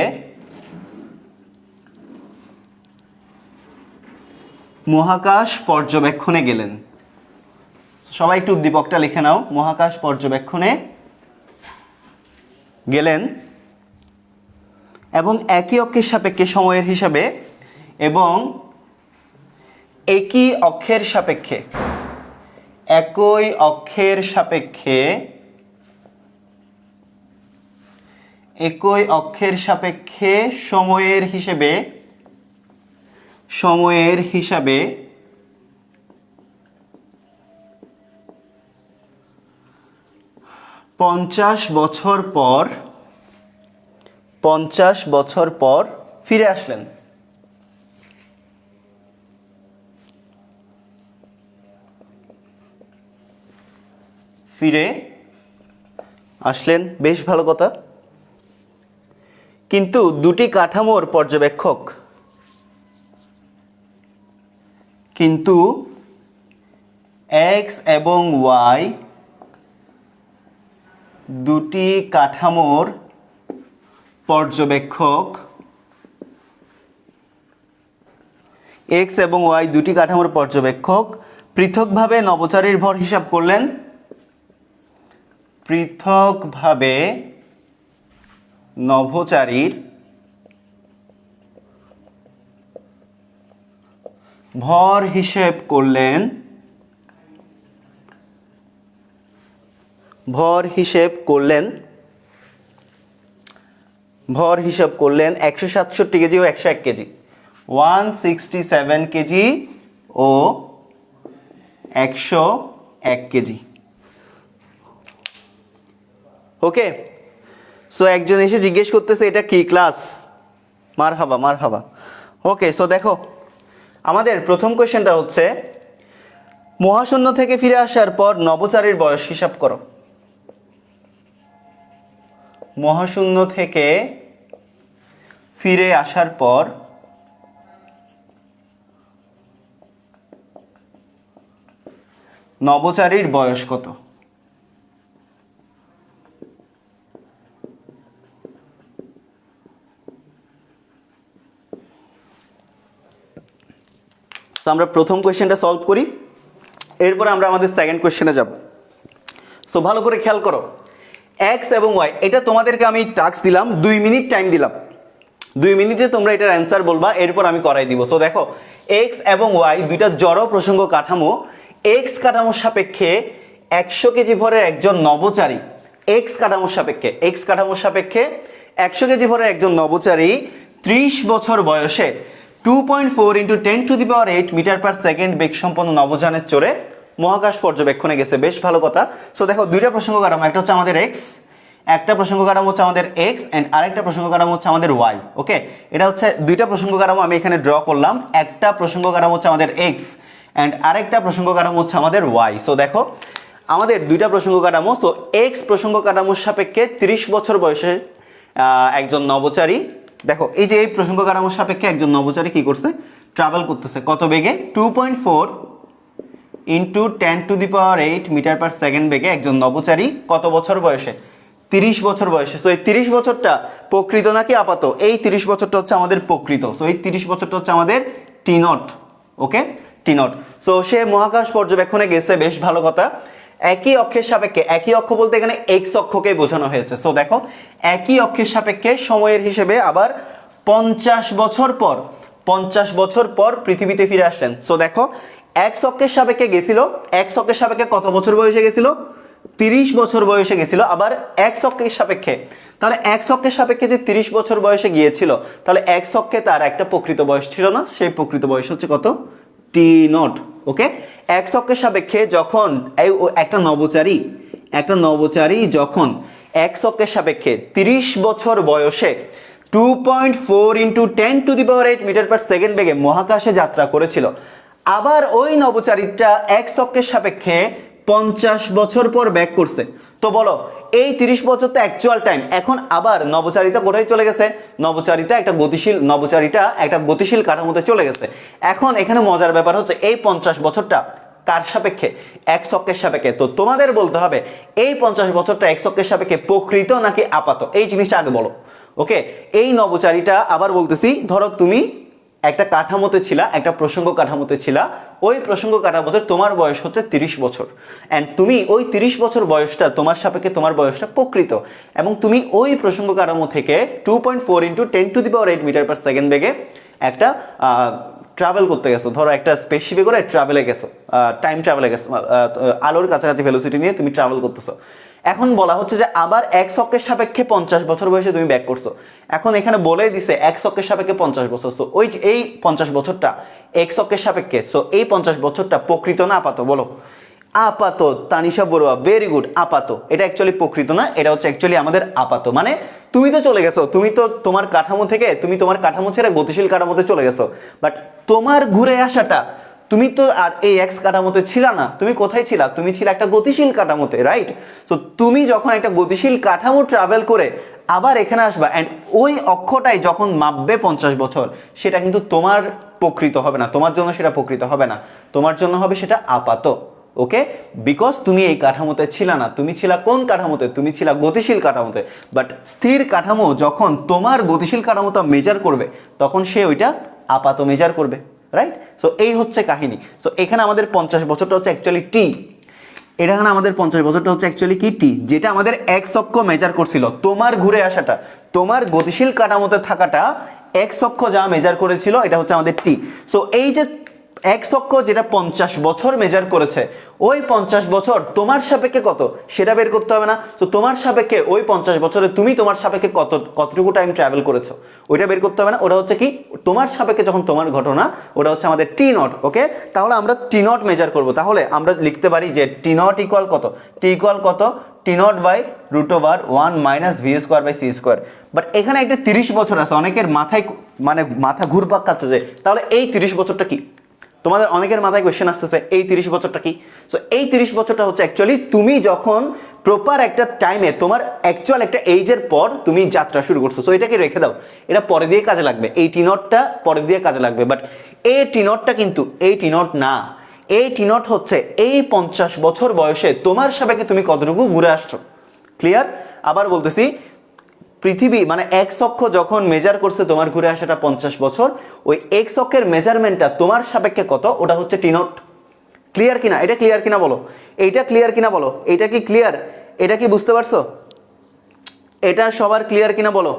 মহাকাশ পর্যবেক্ষণে গেলেন। সবাই একটু উদ্দীপকটা লিখে নাও। মহাকাশ পর্যবেক্ষণে গেলেন এবং একই অক্ষের সাপেক্ষে সময়ের হিসাবে এবং একই অক্ষের সাপেক্ষে সময়ের হিসাবে 50 বছর পর ফিরে আসলেন। বেশ ভালো কথা। কিন্তু দুটি কাঠামোর পর্যবেক্ষক এক্স এবং ওয়াই দুটি কাঠামোর পর্যবেক্ষক পৃথকভাবে নভোচারীর ভর হিসাব করলেন। ভর হিসেব করলেন 167 কেজি ও 101 কেজি 167 কেজি ও 101 কেজি। ওকে, সো একজন এসে জিজ্ঞেস করতেছে এটা কি ক্লাস? মারহাবা। ওকে, সো দেখো আমাদের প্রথম কোয়েশ্চেনটা হচ্ছে মহাশূন্য থেকে ফিরে আসার পর নভোচারীর বয়স হিসাব করো। মহাশূন্য থেকে ফিরে আসার পর নভোচারীর বয়স কত? সো আমরা প্রথম কোয়েশ্চেনটা সলভ করি, এরপর আমরা আমাদের সেকেন্ড কোয়েশ্চেনে যাব। সো ভালো করে খেয়াল করো, এক্স এবং ওয়াই, এটা তোমাদেরকে আমি টাস্ক দিলাম, 2 মিনিট টাইম দিলাম, 2 মিনিটে তোমরা এটার অ্যান্সার বলবা, এরপর আমি করাই দিব। সো দেখো, এক্স এবং ওয়াই দুইটা জড় প্রসঙ্গ কাঠামো। এক্স কাঠামোর সাপেক্ষে 100 কেজি ভরের একজন নভোচারী, এক্স কাঠামোর সাপেক্ষে 100 কেজি ভরের একজন নভোচারী 30 বছর বয়সে 2.4 × 10⁸ মিটার পার সেকেন্ড বেগ সম্পন্ন নভোযানের চড়ে মহাকাশ পর্যবেক্ষণে গেছে। বেশ ভালো কথা। সো দেখো, দুইটা প্রসঙ্গ কাঠামো, একটা হচ্ছে আমাদের এক্স, একটা প্রসঙ্গ কাঠামো হচ্ছে আমাদের এক্স, অ্যান্ড আরেকটা প্রসঙ্গ কাঠামো হচ্ছে আমাদের ওয়াই। ওকে, এটা হচ্ছে দুইটা প্রসঙ্গ কাঠামো আমি এখানে ড্র করলাম। একটা প্রসঙ্গ কাঠামো হচ্ছে আমাদের এক্স, অ্যান্ড আরেকটা প্রসঙ্গ কাঠামো হচ্ছে আমাদের ওয়াই। সো দেখো, আমাদের দুইটা প্রসঙ্গ কাঠামো। সো এক্স প্রসঙ্গ কাঠামোর সাপেক্ষে 30 বছর বয়সে একজন নভোচারী, দেখো এই যে এই প্রসঙ্গ কাঠামোর সাপেক্ষে একজন নভোচারী কি করছে, ট্রাভেল করতেছে কত বেগে, 2.4 × 10⁸ মিটার পার সেকেন্ড বেগে একজন নভোচারী কত বছর বয়সে, 30 বছর বয়সে। সো এই 30 বছরটা প্রকৃত নাকি আপাত, এই 30 বছরটা হচ্ছে আমাদের প্রকৃত। সো এই 30 বছরটা হচ্ছে আমাদের টি0। ওকে, টি0। সো সে মহাকাশ পর্যবেক্ষণে গেছে, বেশ ভালো কথা। একই অক্ষের সাপেক্ষে, একই অক্ষ বলতে এখানে এক্স অক্ষকে বোঝানো হয়েছে। সো দেখো, একই অক্ষের সাপেক্ষে সময়ের হিসেবে আবার 50 বছর পর পৃথিবীতে ফিরে আসলেন। সো দেখো, এক্স অক্ষের সাপেক্ষে গেছিল, এক্স অক্ষের সাপেক্ষে কত বছর বয়সে গেছিল, 30 বছর বয়সে গেছিল। আবার এক্স অক্ষের সাপেক্ষে, তাহলে এক্স অক্ষের সাপেক্ষে যে 30 বছর বয়সে গিয়েছিল, তাহলে এক্স অক্ষে তার একটা প্রকৃত বয়স ছিল না, সেই প্রকৃত বয়স হচ্ছে কত, টি0। ওকে, এক্স অক্ষের সাপেক্ষে যখন একটা নভোচারী যখন এক্স অক্ষের সাপেক্ষে 30 বছর বয়সে 2.4 × 10⁸ মিটার পার সেকেন্ড বেগে মহাকাশে যাত্রা করেছিল, আবার ওই নভোচারীটা এক্স অক্ষের সাপেক্ষে 50 বছর পর ব্যাক করছে। তো বলো, এই 30 বছর তো অ্যাকচুয়াল টাইম, এখন আবার নভোচারীটা কোথায় চলে গেছে, নভোচারীটা একটা গতিশীল কাঠামোতে চলে গেছে। এখন এখানে মজার ব্যাপার হচ্ছে, এই 50 বছরটা কার সাপেক্ষে, এক্স অক্ষের সাপেক্ষে। তো তোমাদের বলতে হবে এই 50 বছরটা এক্স অক্ষের সাপেক্ষে প্রকৃত নাকি আপাত, এই জিনিসটা আগে বলো। ওকে, এই নভোচারীটা, আবার বলতেছি, ধরো তুমি একটা কাঠামোতে ছিলা, একটা প্রসঙ্গ কাঠামোতে ছিলা, ওই প্রসঙ্গ কাঠামোতে তোমার বয়স হচ্ছে 30 বছর, অ্যান্ড তুমি ওই 30 বছর বয়সটা, তোমার সাপেক্ষে তোমার বয়সটা প্রকৃত, এবং তুমি ওই প্রসঙ্গ কাঠামো থেকে 2.4 × 10⁸ মিটার পার সেকেন্ড বেগে একটা ট্রাভেল করতে গেছো, ধরো একটা স্পেসশিপে করে ট্রাভেলে গেছো, টাইম ট্রাভেলে গেছো, আলোর কাছাকাছি ভেলোসিটি নিয়ে তুমি ট্রাভেল করতেছো। এখন বলা হচ্ছে যে আবার এক্স অক্ষের সাপেক্ষে 50 বছর বয়সে তুমি ব্যাক করছো। এখন এখানে বলেই দিছে এক্স অক্ষের সাপেক্ষে 50 বছর। সো ওই যে এই 50 বছরটা এক্স অক্ষের সাপেক্ষে, সো এই 50 বছরটা প্রকৃত না আপাত, বলো। আপাত, তানিশা বড়ুয়া, ভেরি গুড, আপাত। এটা অ্যাকচুয়ালি প্রকৃত না, এটা হচ্ছে অ্যাকচুয়ালি আমাদের আপাত। মানে তুমি তো চলে গেছো, তুমি তো তোমার কাঠামো থেকে, তুমি তোমার কাঠামো ছেড়ে গতিশীল কাঠামোতে চলে গেছো, বাট তোমার ঘুরে আসাটা, তুমি তো আর এই এক্স কাঠামোতে ছিলা না, তুমি কোথায় ছিলা, তুমি ছিলা একটা গতিশীল কাঠামোতে, রাইট? তো তুমি যখন একটা গতিশীল কাঠামো ট্রাভেল করে আবার এখানে আসবা, অ্যান্ড ওই অক্ষটাই যখন মাপবে 50 বছর, সেটা কিন্তু তোমার প্রকৃত হবে না, তোমার জন্য সেটা প্রকৃত হবে না, তোমার জন্য হবে সেটা আপাত। ওকে, বিকজ তুমি এই কাঠামোতে ছিলা না, তুমি ছিলা কোন কাঠামোতে, তুমি ছিলা গতিশীল কাঠামোতে। বাট স্থির কাঠামো যখন তোমার গতিশীল কাঠামোটা মেজার করবে, তখন সে ওইটা আপাত মেজার করবে, রাইট? সো এই হচ্ছে কাহিনী। সো এখানে আমাদের 50 বছরটা হচ্ছে অ্যাকচুয়ালি টি, এখানে আমাদের 50 বছরটা হচ্ছে অ্যাকচুয়ালি কি, টি, যেটা আমাদের এক্স অক্ষ মেজার করছিল, তোমার ঘুরে আসাটা, তোমার গতিশীল কাঠামোতে থাকাটা এক্স অক্ষ যা মেজার করেছিল, এটা হচ্ছে আমাদের টি। সো এই যে এক্স অক্ষ যেটা 50 বছর মেজার করেছে, ওই 50 বছর তোমার সাপেক্ষে কত সেটা বের করতে হবে না? তো তোমার সাপেক্ষে ওই 50 বছরে তুমি তোমার সাপেক্ষে কতটুকু টাইম ট্রাভেল করেছো, ওইটা বের করতে হবে না? ওটা হচ্ছে কি, তোমার সাপেক্ষে যখন তোমার ঘটনা, ওটা হচ্ছে আমাদের টি0। ওকে, তাহলে আমরা টি0 মেজার করব। তাহলে আমরা লিখতে পারি যে টি0 ইকুয়াল কত, টি ইকুয়াল কত, টি0/√1 - v²/c²। বাট এখানে একটা 30 বছর আছে, অনেকের মাথায় মানে মাথা ঘুরপাক খাচ্ছে যে তাহলে এই 30 বছরটা কি, তোমাদের অনেকের মাথায় কোয়েশ্চেন আসতেছে এই 30 বছরটা কি। সো এই 30 বছরটা হচ্ছে অ্যাকচুয়ালি তুমি যখন প্রপার একটা টাইমে, তোমার অ্যাকচুয়াল একটা এইজের পর তুমি যাত্রা শুরু করছো। সো এটাকে রেখে দাও, এটা পরে দিয়ে কাজে লাগবে, এই টি0টা পরে দিয়ে কাজে লাগবে। বাট এই টি0টা কিন্তু এই টি0 না, এই টি0 হচ্ছে এই 50 বছর বয়সে তোমার সাপেক্ষে তুমি কতটুকু ঘুরে আসছো। ক্লিয়ার? আবার বলতেছি, পৃথিবী মানে এক্স অক্ষ যখন মেজার করছে তোমার ঘুরে আসাটা 50 বছর, ওই এক্স অক্ষের মেজারমেন্টটা তোমার সাপেক্ষে কত, ওটা হচ্ছে টি নট। ক্লিয়ার কিনা? এটা ক্লিয়ার কিনা বলো, এইটা ক্লিয়ার কিনা বলো, এইটা কি ক্লিয়ার? এটা কি বুঝতে পারছো? এটা সবার ক্লিয়ার কিনা বলো।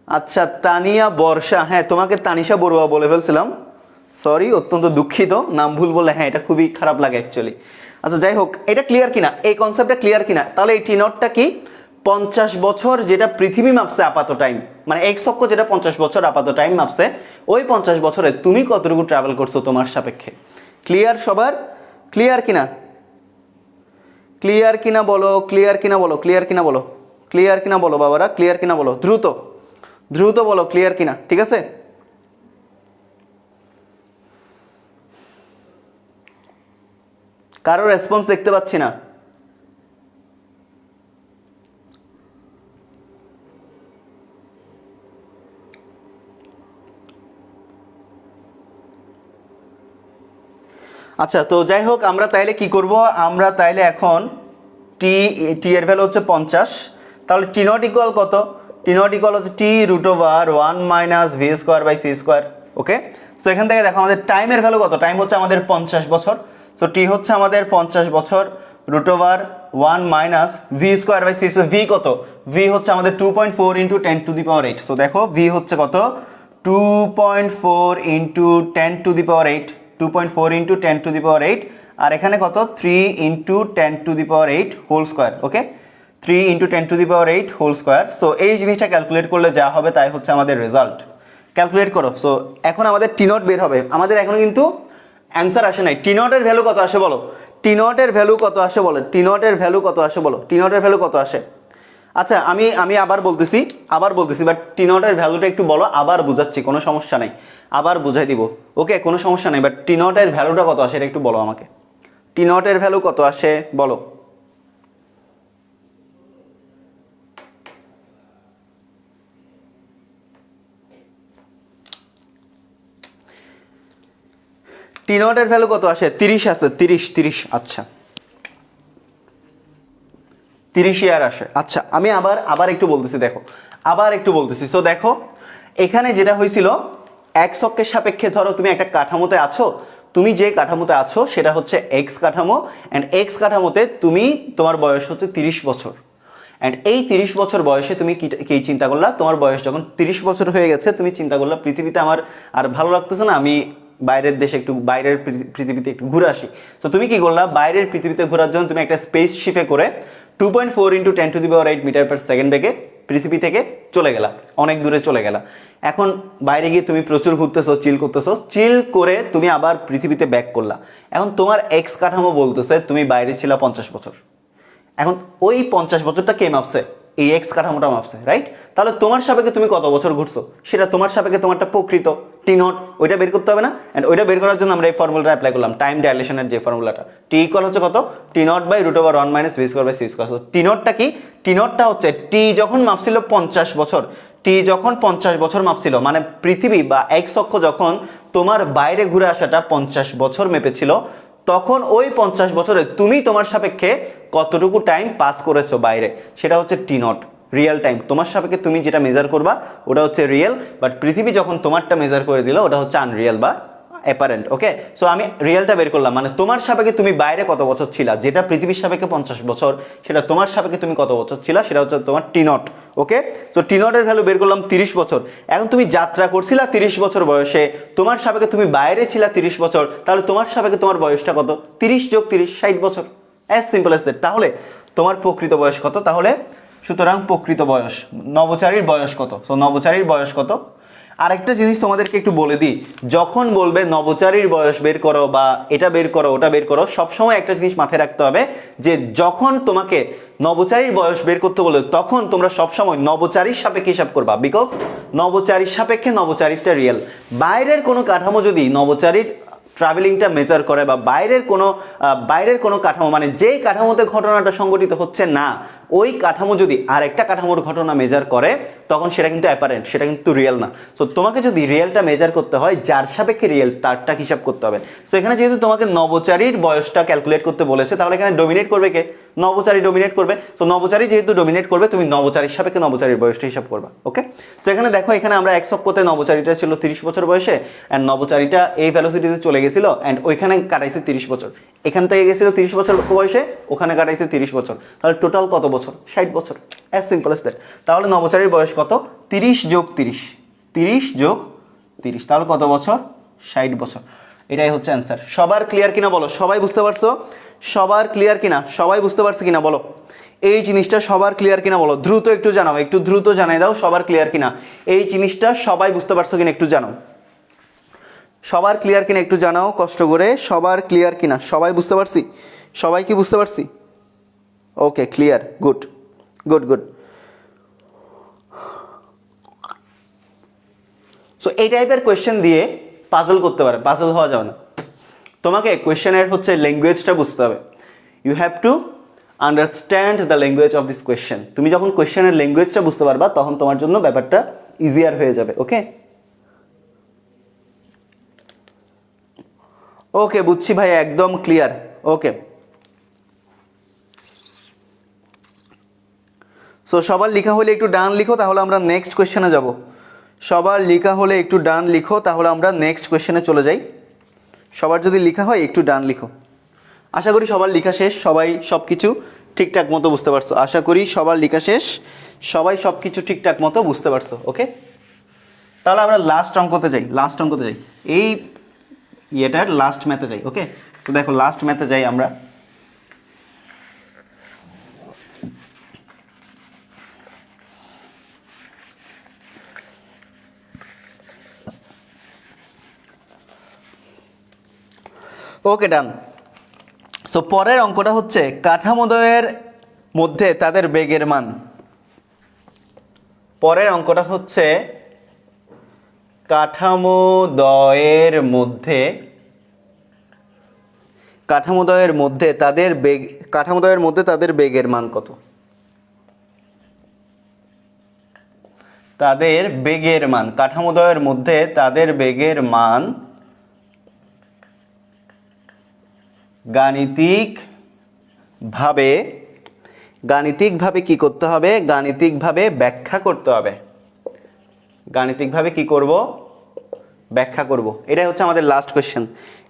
আচ্ছা, তানিয়া বর্ষা, হ্যাঁ তোমাকে তানিশা বড়ুয়া বলে ফেলছিলাম, সরি, অত্যন্ত দুঃখিত, নাম ভুল বলে, হ্যাঁ এটা খুবই খারাপ লাগে অ্যাকচুয়ালি। আচ্ছা যাই হোক, এটা ক্লিয়ার কিনা, এই কনসেপ্টটা ক্লিয়ার কিনা? তাহলে এই টি নটটা কি? 50 বছর যেটা পৃথিবী মাপছে আপাত টাইম, মানে এক্স অক্ষ যেটা 50 বছর আপাত টাইম মাপছে, ওই 50 বছরে তুমি কতটুকু ট্রাভেল করছো তোমার সাপেক্ষে। ক্লিয়ার সবার? ক্লিয়ার কিনা? ক্লিয়ার কিনা বলো, ক্লিয়ার কিনা বলো, ক্লিয়ার কিনা বলো, ক্লিয়ার কিনা বলো বাবারা, ক্লিয়ার কিনা বলো, দ্রুত দ্রুত বলো ক্লিয়ার কিনা, ঠিক আছে? কারো রেসপন্স দেখতে পাচ্ছি না। আচ্ছা, তো যাই হোক, আমরা তাইলে কি করব, আমরা তাইলে এখন টি টি এর ভ্যালু হচ্ছে 50, তাহলে টি নট ইকুয়াল কত? টি নট ইকুয়াল হচ্ছে T root over 1 minus V square by C square. Okay, তো এখান থেকে দেখো আমাদের টাইমের ভ্যালু কত, টাইম হচ্ছে আমাদের 50 বছর, সো টি হচ্ছে আমাদের 50 বছর, root over 1 minus V square by C square. V কত? ভি হচ্ছে আমাদের 2.4 into 10 to the power 8। So দেখো ভি হচ্ছে কত, 2.4 into 10 to the power 8, 2.4 into 10 to the power 8, আর এখানে কত, 3 into 10 to the power 8 whole square. Okay, 3 into 10 to the power 8 whole square. So এই জিনিসটা ক্যালকুলেট করলে যা হবে তাই হচ্ছে আমাদের রেজাল্ট। ক্যালকুলেট করো। সো এখন আমাদের টি নট বের হবে, আমাদের এখনো কিন্তু অ্যান্সার আসে নাই। টি নটের ভ্যালু কত আসে বলো, টি নটের ভ্যালু কত আসে বলো, টি নটের ভ্যালু কত আসে বলো, টি নটের ভ্যালু কত আসে? আচ্ছা আমি আবার বলতেছি বাট টি নটের ভ্যালুটা একটু বলো, আবার বুঝাচ্ছি, কোনো সমস্যা নাই, আবার বুঝাই দিব। ওকে, কোনো সমস্যা নেই, বাট টি নটের ভ্যালুটা কত আসে এটা একটু বলো আমাকে। টি নটের ভ্যালু কত আসে বলো। টি নটের ভ্যালু কত আসে? 30 আছে, 30। আচ্ছা 30 ইয়ার আসে। আচ্ছা আমি আবার একটু বলতেছি, দেখো আবার একটু বলতেছি। সো দেখো এখানে যেটা হয়েছিল, এক্স অক্ষের সাপেক্ষে ধরো তুমি একটা কাঠামোতে আছো, তুমি যে কাঠামোতে আছো সেটা হচ্ছে এক্স কাঠামো, অ্যান্ড এক্স কাঠামোতে তোমার বয়স হচ্ছে 30 বছর, অ্যান্ড এই 30 বছর বয়সে তুমি কি চিন্তা করলা, তোমার বয়স যখন 30 বছর হয়ে গেছে, তুমি চিন্তা করলা পৃথিবীতে আমার আর ভালো লাগতেছে না, আমি বাইরের দেশে একটু, বাইরের পৃথিবীতে একটু ঘুরে আসি। তো তুমি কি করলা, বাইরের পৃথিবীতে ঘোরার জন্য তুমি একটা স্পেস শিপে করে 2.4 into 10 to the power 8 metre per second বেগে পৃথিবী থেকে চলে গেলা, অনেক দূরে চলে গেলা। এখন বাইরে গিয়ে তুমি প্রচুর ঘুরতেছো, চিল করতেছো, চিল করে তুমি আবার পৃথিবীতে ব্যাক করলা। এখন তোমার এক্স কাঠামো বলতেছে তুমি বাইরে ছিলা 50 বছর। এখন ওই 50 বছরটা কে মাপছে? এই এক্স কাঠামোটা মাপছে, রাইট? তাহলে তোমার সাপেক্ষে তুমি কত বছর ঘুরছো, সেটা তোমার সাপেক্ষে তোমারটা প্রকৃত টি নট, ওইটা বের করতে হবে না? অ্যান্ড ওইটা বের করার জন্য আমরা এই ফর্মুলাটা অ্যাপ্লাই করলাম, টাইম ডাইলেশনের যে ফর্মুলাটা, টি ইকুয়াল হচ্ছে কত, T nought by root over 1 minus V square by C square. T নটটা কি? টি নটটা হচ্ছে টি যখন মাপছিল 50 বছর, টি যখন 50 বছর মাপছিল, মানে পৃথিবী বা এক্স অক্ষ যখন তোমার বাইরে ঘুরে আসাটা 50 বছর মেপেছিল, তখন ওই 50 বছরে তুমি তোমার সাপেক্ষে কতটুকু টাইম পাস করেছো বাইরে, সেটা হচ্ছে টি নট, রিয়েল টাইম। তোমার সাপেক্ষে তুমি যেটা মেজার করবা ওটা হচ্ছে রিয়েল, বাট পৃথিবী যখন তোমারটা মেজার করে দিল ওটা হচ্ছে আনরিয়েল বা অ্যাপারেন্ট। ওকে, সো আমি রিয়েলটা বের করলাম, মানে তোমার সাপেক্ষে তুমি বাইরে কত বছর ছিলা, যেটা পৃথিবীর সাপেক্ষে 50 বছর, সেটা তোমার সাপেক্ষে তুমি কত বছর ছিলা, সেটা হচ্ছে তোমার T nought. Okay, so T নটের ভ্যালু বের করলাম 30 বছর। এখন তুমি যাত্রা করছিলা 30 বছর বয়সে, তোমার সাপেক্ষে তুমি বাইরে ছিলা 30 বছর, তাহলে তোমার সাপেক্ষে তোমার বয়সটা কত? 30 যোগ 30, 60 বছর। As simple as that. তাহলে তোমার প্রকৃত বয়স কত? তাহলে সুতরাং প্রকৃত বয়স, নবচারীর বয়স কত? সো নবচারীর বয়স কত? আরেকটা জিনিস তোমাদেরকে একটু বলে দিই, যখন বলবে নবচারীর বয়স বের করো বা এটা বের করো ওটা বের করো, সবসময় একটা জিনিস মাথায় রাখতে হবে যে যখন তোমাকে নবচারীর বয়স বের করতে বলবে তখন তোমরা সবসময় নবচারীর সাপেক্ষে হিসাব করবা, বিকজ নবচারীর সাপেক্ষে নবচারীরটা রিয়েল। বাইরের কোনো কাঠামো যদি নবচারীর ট্রাভেলিংটা মেজার করে বা বাইরের কোনো কাঠামো, মানে যেই কাঠামোতে ঘটনাটা সংঘটিত হচ্ছে না, ওই কাঠামো যদি আর একটা কাঠামোর ঘটনা মেজার করে, তখন সেটা কিন্তু অ্যাপারেন্ট, সেটা কিন্তু রিয়েল না। সো তোমাকে যদি রিয়েলটা মেজার করতে হয়, যার সাপেক্ষে রিয়েল তারটা হিসাব করতে হবে। সো এখানে যেহেতু তোমাকে নবচারীর বয়সটা ক্যালকুলেট করতে বলেছে, তাহলে এখানে ডমিনেট করবে কে? নবচারী ডোমিনেট করবে। তো নবচারী যেহেতু ডোমিনেট করবে, তুমি নবচারীর সাপেক্ষে নবচারীর বয়সটা হিসাব করবা। ওকে, তো এখানে দেখো, এখানে আমরা এক অক্ষতে নবচারীটা ছিল 30 বছর বয়সে, অ্যান্ড নবচারীটা এই ভ্যালোসিটিতে চলে গেছিল, অ্যান্ড ওইখানে কাটাইছে 30 বছর। এখান থেকে গেছিল 30 বছর বয়সে, ওখানে কাটাইছে 30 বছর, তাহলে টোটাল কত বছর? 60 বছর। As simple S that. তাহলে নবচারীর বয়স কত? 30 যোগ 30, 30 যোগ 30, তাহলে কত বছর? 60 বছর। এটাই হচ্ছে অ্যান্সার। সবার ক্লিয়ার কিনা বলো? সবাই বুঝতে পারছো? সবার ক্লিয়ার কিনা? সবাই বুঝতে পারছে কিনা বলো? এই জিনিসটা সবার ক্লিয়ার কিনা বলো? দ্রুত একটু জানাও, একটু দ্রুত জানাই দাও সবার ক্লিয়ার কিনা। এই জিনিসটা সবাই বুঝতে পারছো কিনা একটু জানাও। সবার ক্লিয়ার কিনা একটু জানাও কষ্ট করে, সবার ক্লিয়ার কিনা? সবাই বুঝতে পারছি? সবাই কি বুঝতে পারছি? Okay, clear, good good good. So এই টাইপের কোয়েশ্চেন দিয়ে পাজল করতে পারে, পাজল হওয়া যাবে না। তোমাকে কোয়েশ্চেনের হচ্ছে ল্যাঙ্গুয়েজটা বুঝতে হবে। You have to understand the language of this question. তুমি যখন কোয়েশ্চেনের ল্যাঙ্গুয়েজটা বুঝতে পারবা, তখন তোমার জন্য ব্যাপারটা ইজিয়ার হয়ে যাবে। ওকে ওকে, বুঝছি ভাই, একদম ক্লিয়ার। ওকে, সো সবার লেখা হলে একটু ডান লিখো, তাহলে আমরা নেক্সট কোয়েশ্চেনে যাব। সবার লেখা হলে একটু ডান লিখো, তাহলে আমরা নেক্সট কোয়েশ্চেনে চলে যাই। সবার যদি লেখা হয় একটু ডান লিখো। আশা করি সবার লেখা শেষ, সবাই সব কিছু ঠিকঠাক মতো বুঝতে পারছো। আশা করি সবার লেখা শেষ, সবাই সব কিছু ঠিকঠাক মতো বুঝতে পারছো। ওকে, তাহলে আমরা লাস্ট অঙ্কতে যাই, লাস্ট অঙ্কতে যাই, এই ইয়েটার লাস্ট ম্যাথে যাই। ওকে, তো দেখো লাস্ট ম্যাথে যাই আমরা। ওকে, ডান। সো পরের অঙ্কটা হচ্ছে কাঠামোদ্বয়ের মধ্যে তাদের বেগের মান। পরের অঙ্কটা হচ্ছে কাঠামোদ্বয়ের মধ্যে তাদের বেগ, কাঠামোদ্বয়ের মধ্যে তাদের বেগের মান কত? তাদের বেগের মান, কাঠামোদ্বয়ের মধ্যে তাদের বেগের মান গাণিতিকভাবে কি করতে হবে? গাণিতিকভাবে ব্যাখ্যা করতে হবে। গাণিতিকভাবে কি করব? ব্যাখ্যা করব। এটাই হচ্ছে আমাদের লাস্ট কোয়েশ্চেন।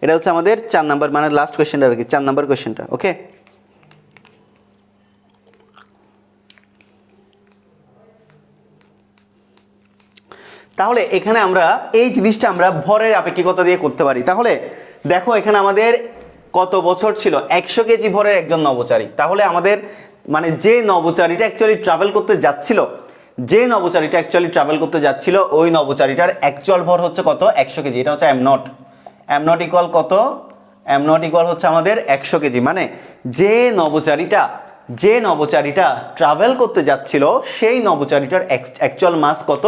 এটা হচ্ছে আমাদের 4 নাম্বার, মানে লাস্ট কোয়েশ্চেনটা আর কি, 4 নাম্বার কোয়েশ্চেনটা। ওকে, তাহলে এখানে আমরা এই জিনিসটা আমরা ভরের আপেক্ষিকতা দিয়ে করতে পারি। তাহলে দেখো, এখানে আমাদের কত বছর ছিল? 100 কেজি ভরের একজন নবচারী। তাহলে আমাদের মানে যে নবচারীটা অ্যাকচুয়ালি ট্রাভেল করতে যাচ্ছিল, ওই নবচারীটার অ্যাকচুয়াল ভর হচ্ছে কত? 100 কেজি। এটা হচ্ছে am not. Am not equal কত? এম নট ইকুয়াল হচ্ছে আমাদের 100 কেজি। মানে যে নবচারীটা ট্রাভেল করতে যাচ্ছিল, সেই নবচারীটার অ্যাকচুয়াল মাস কত?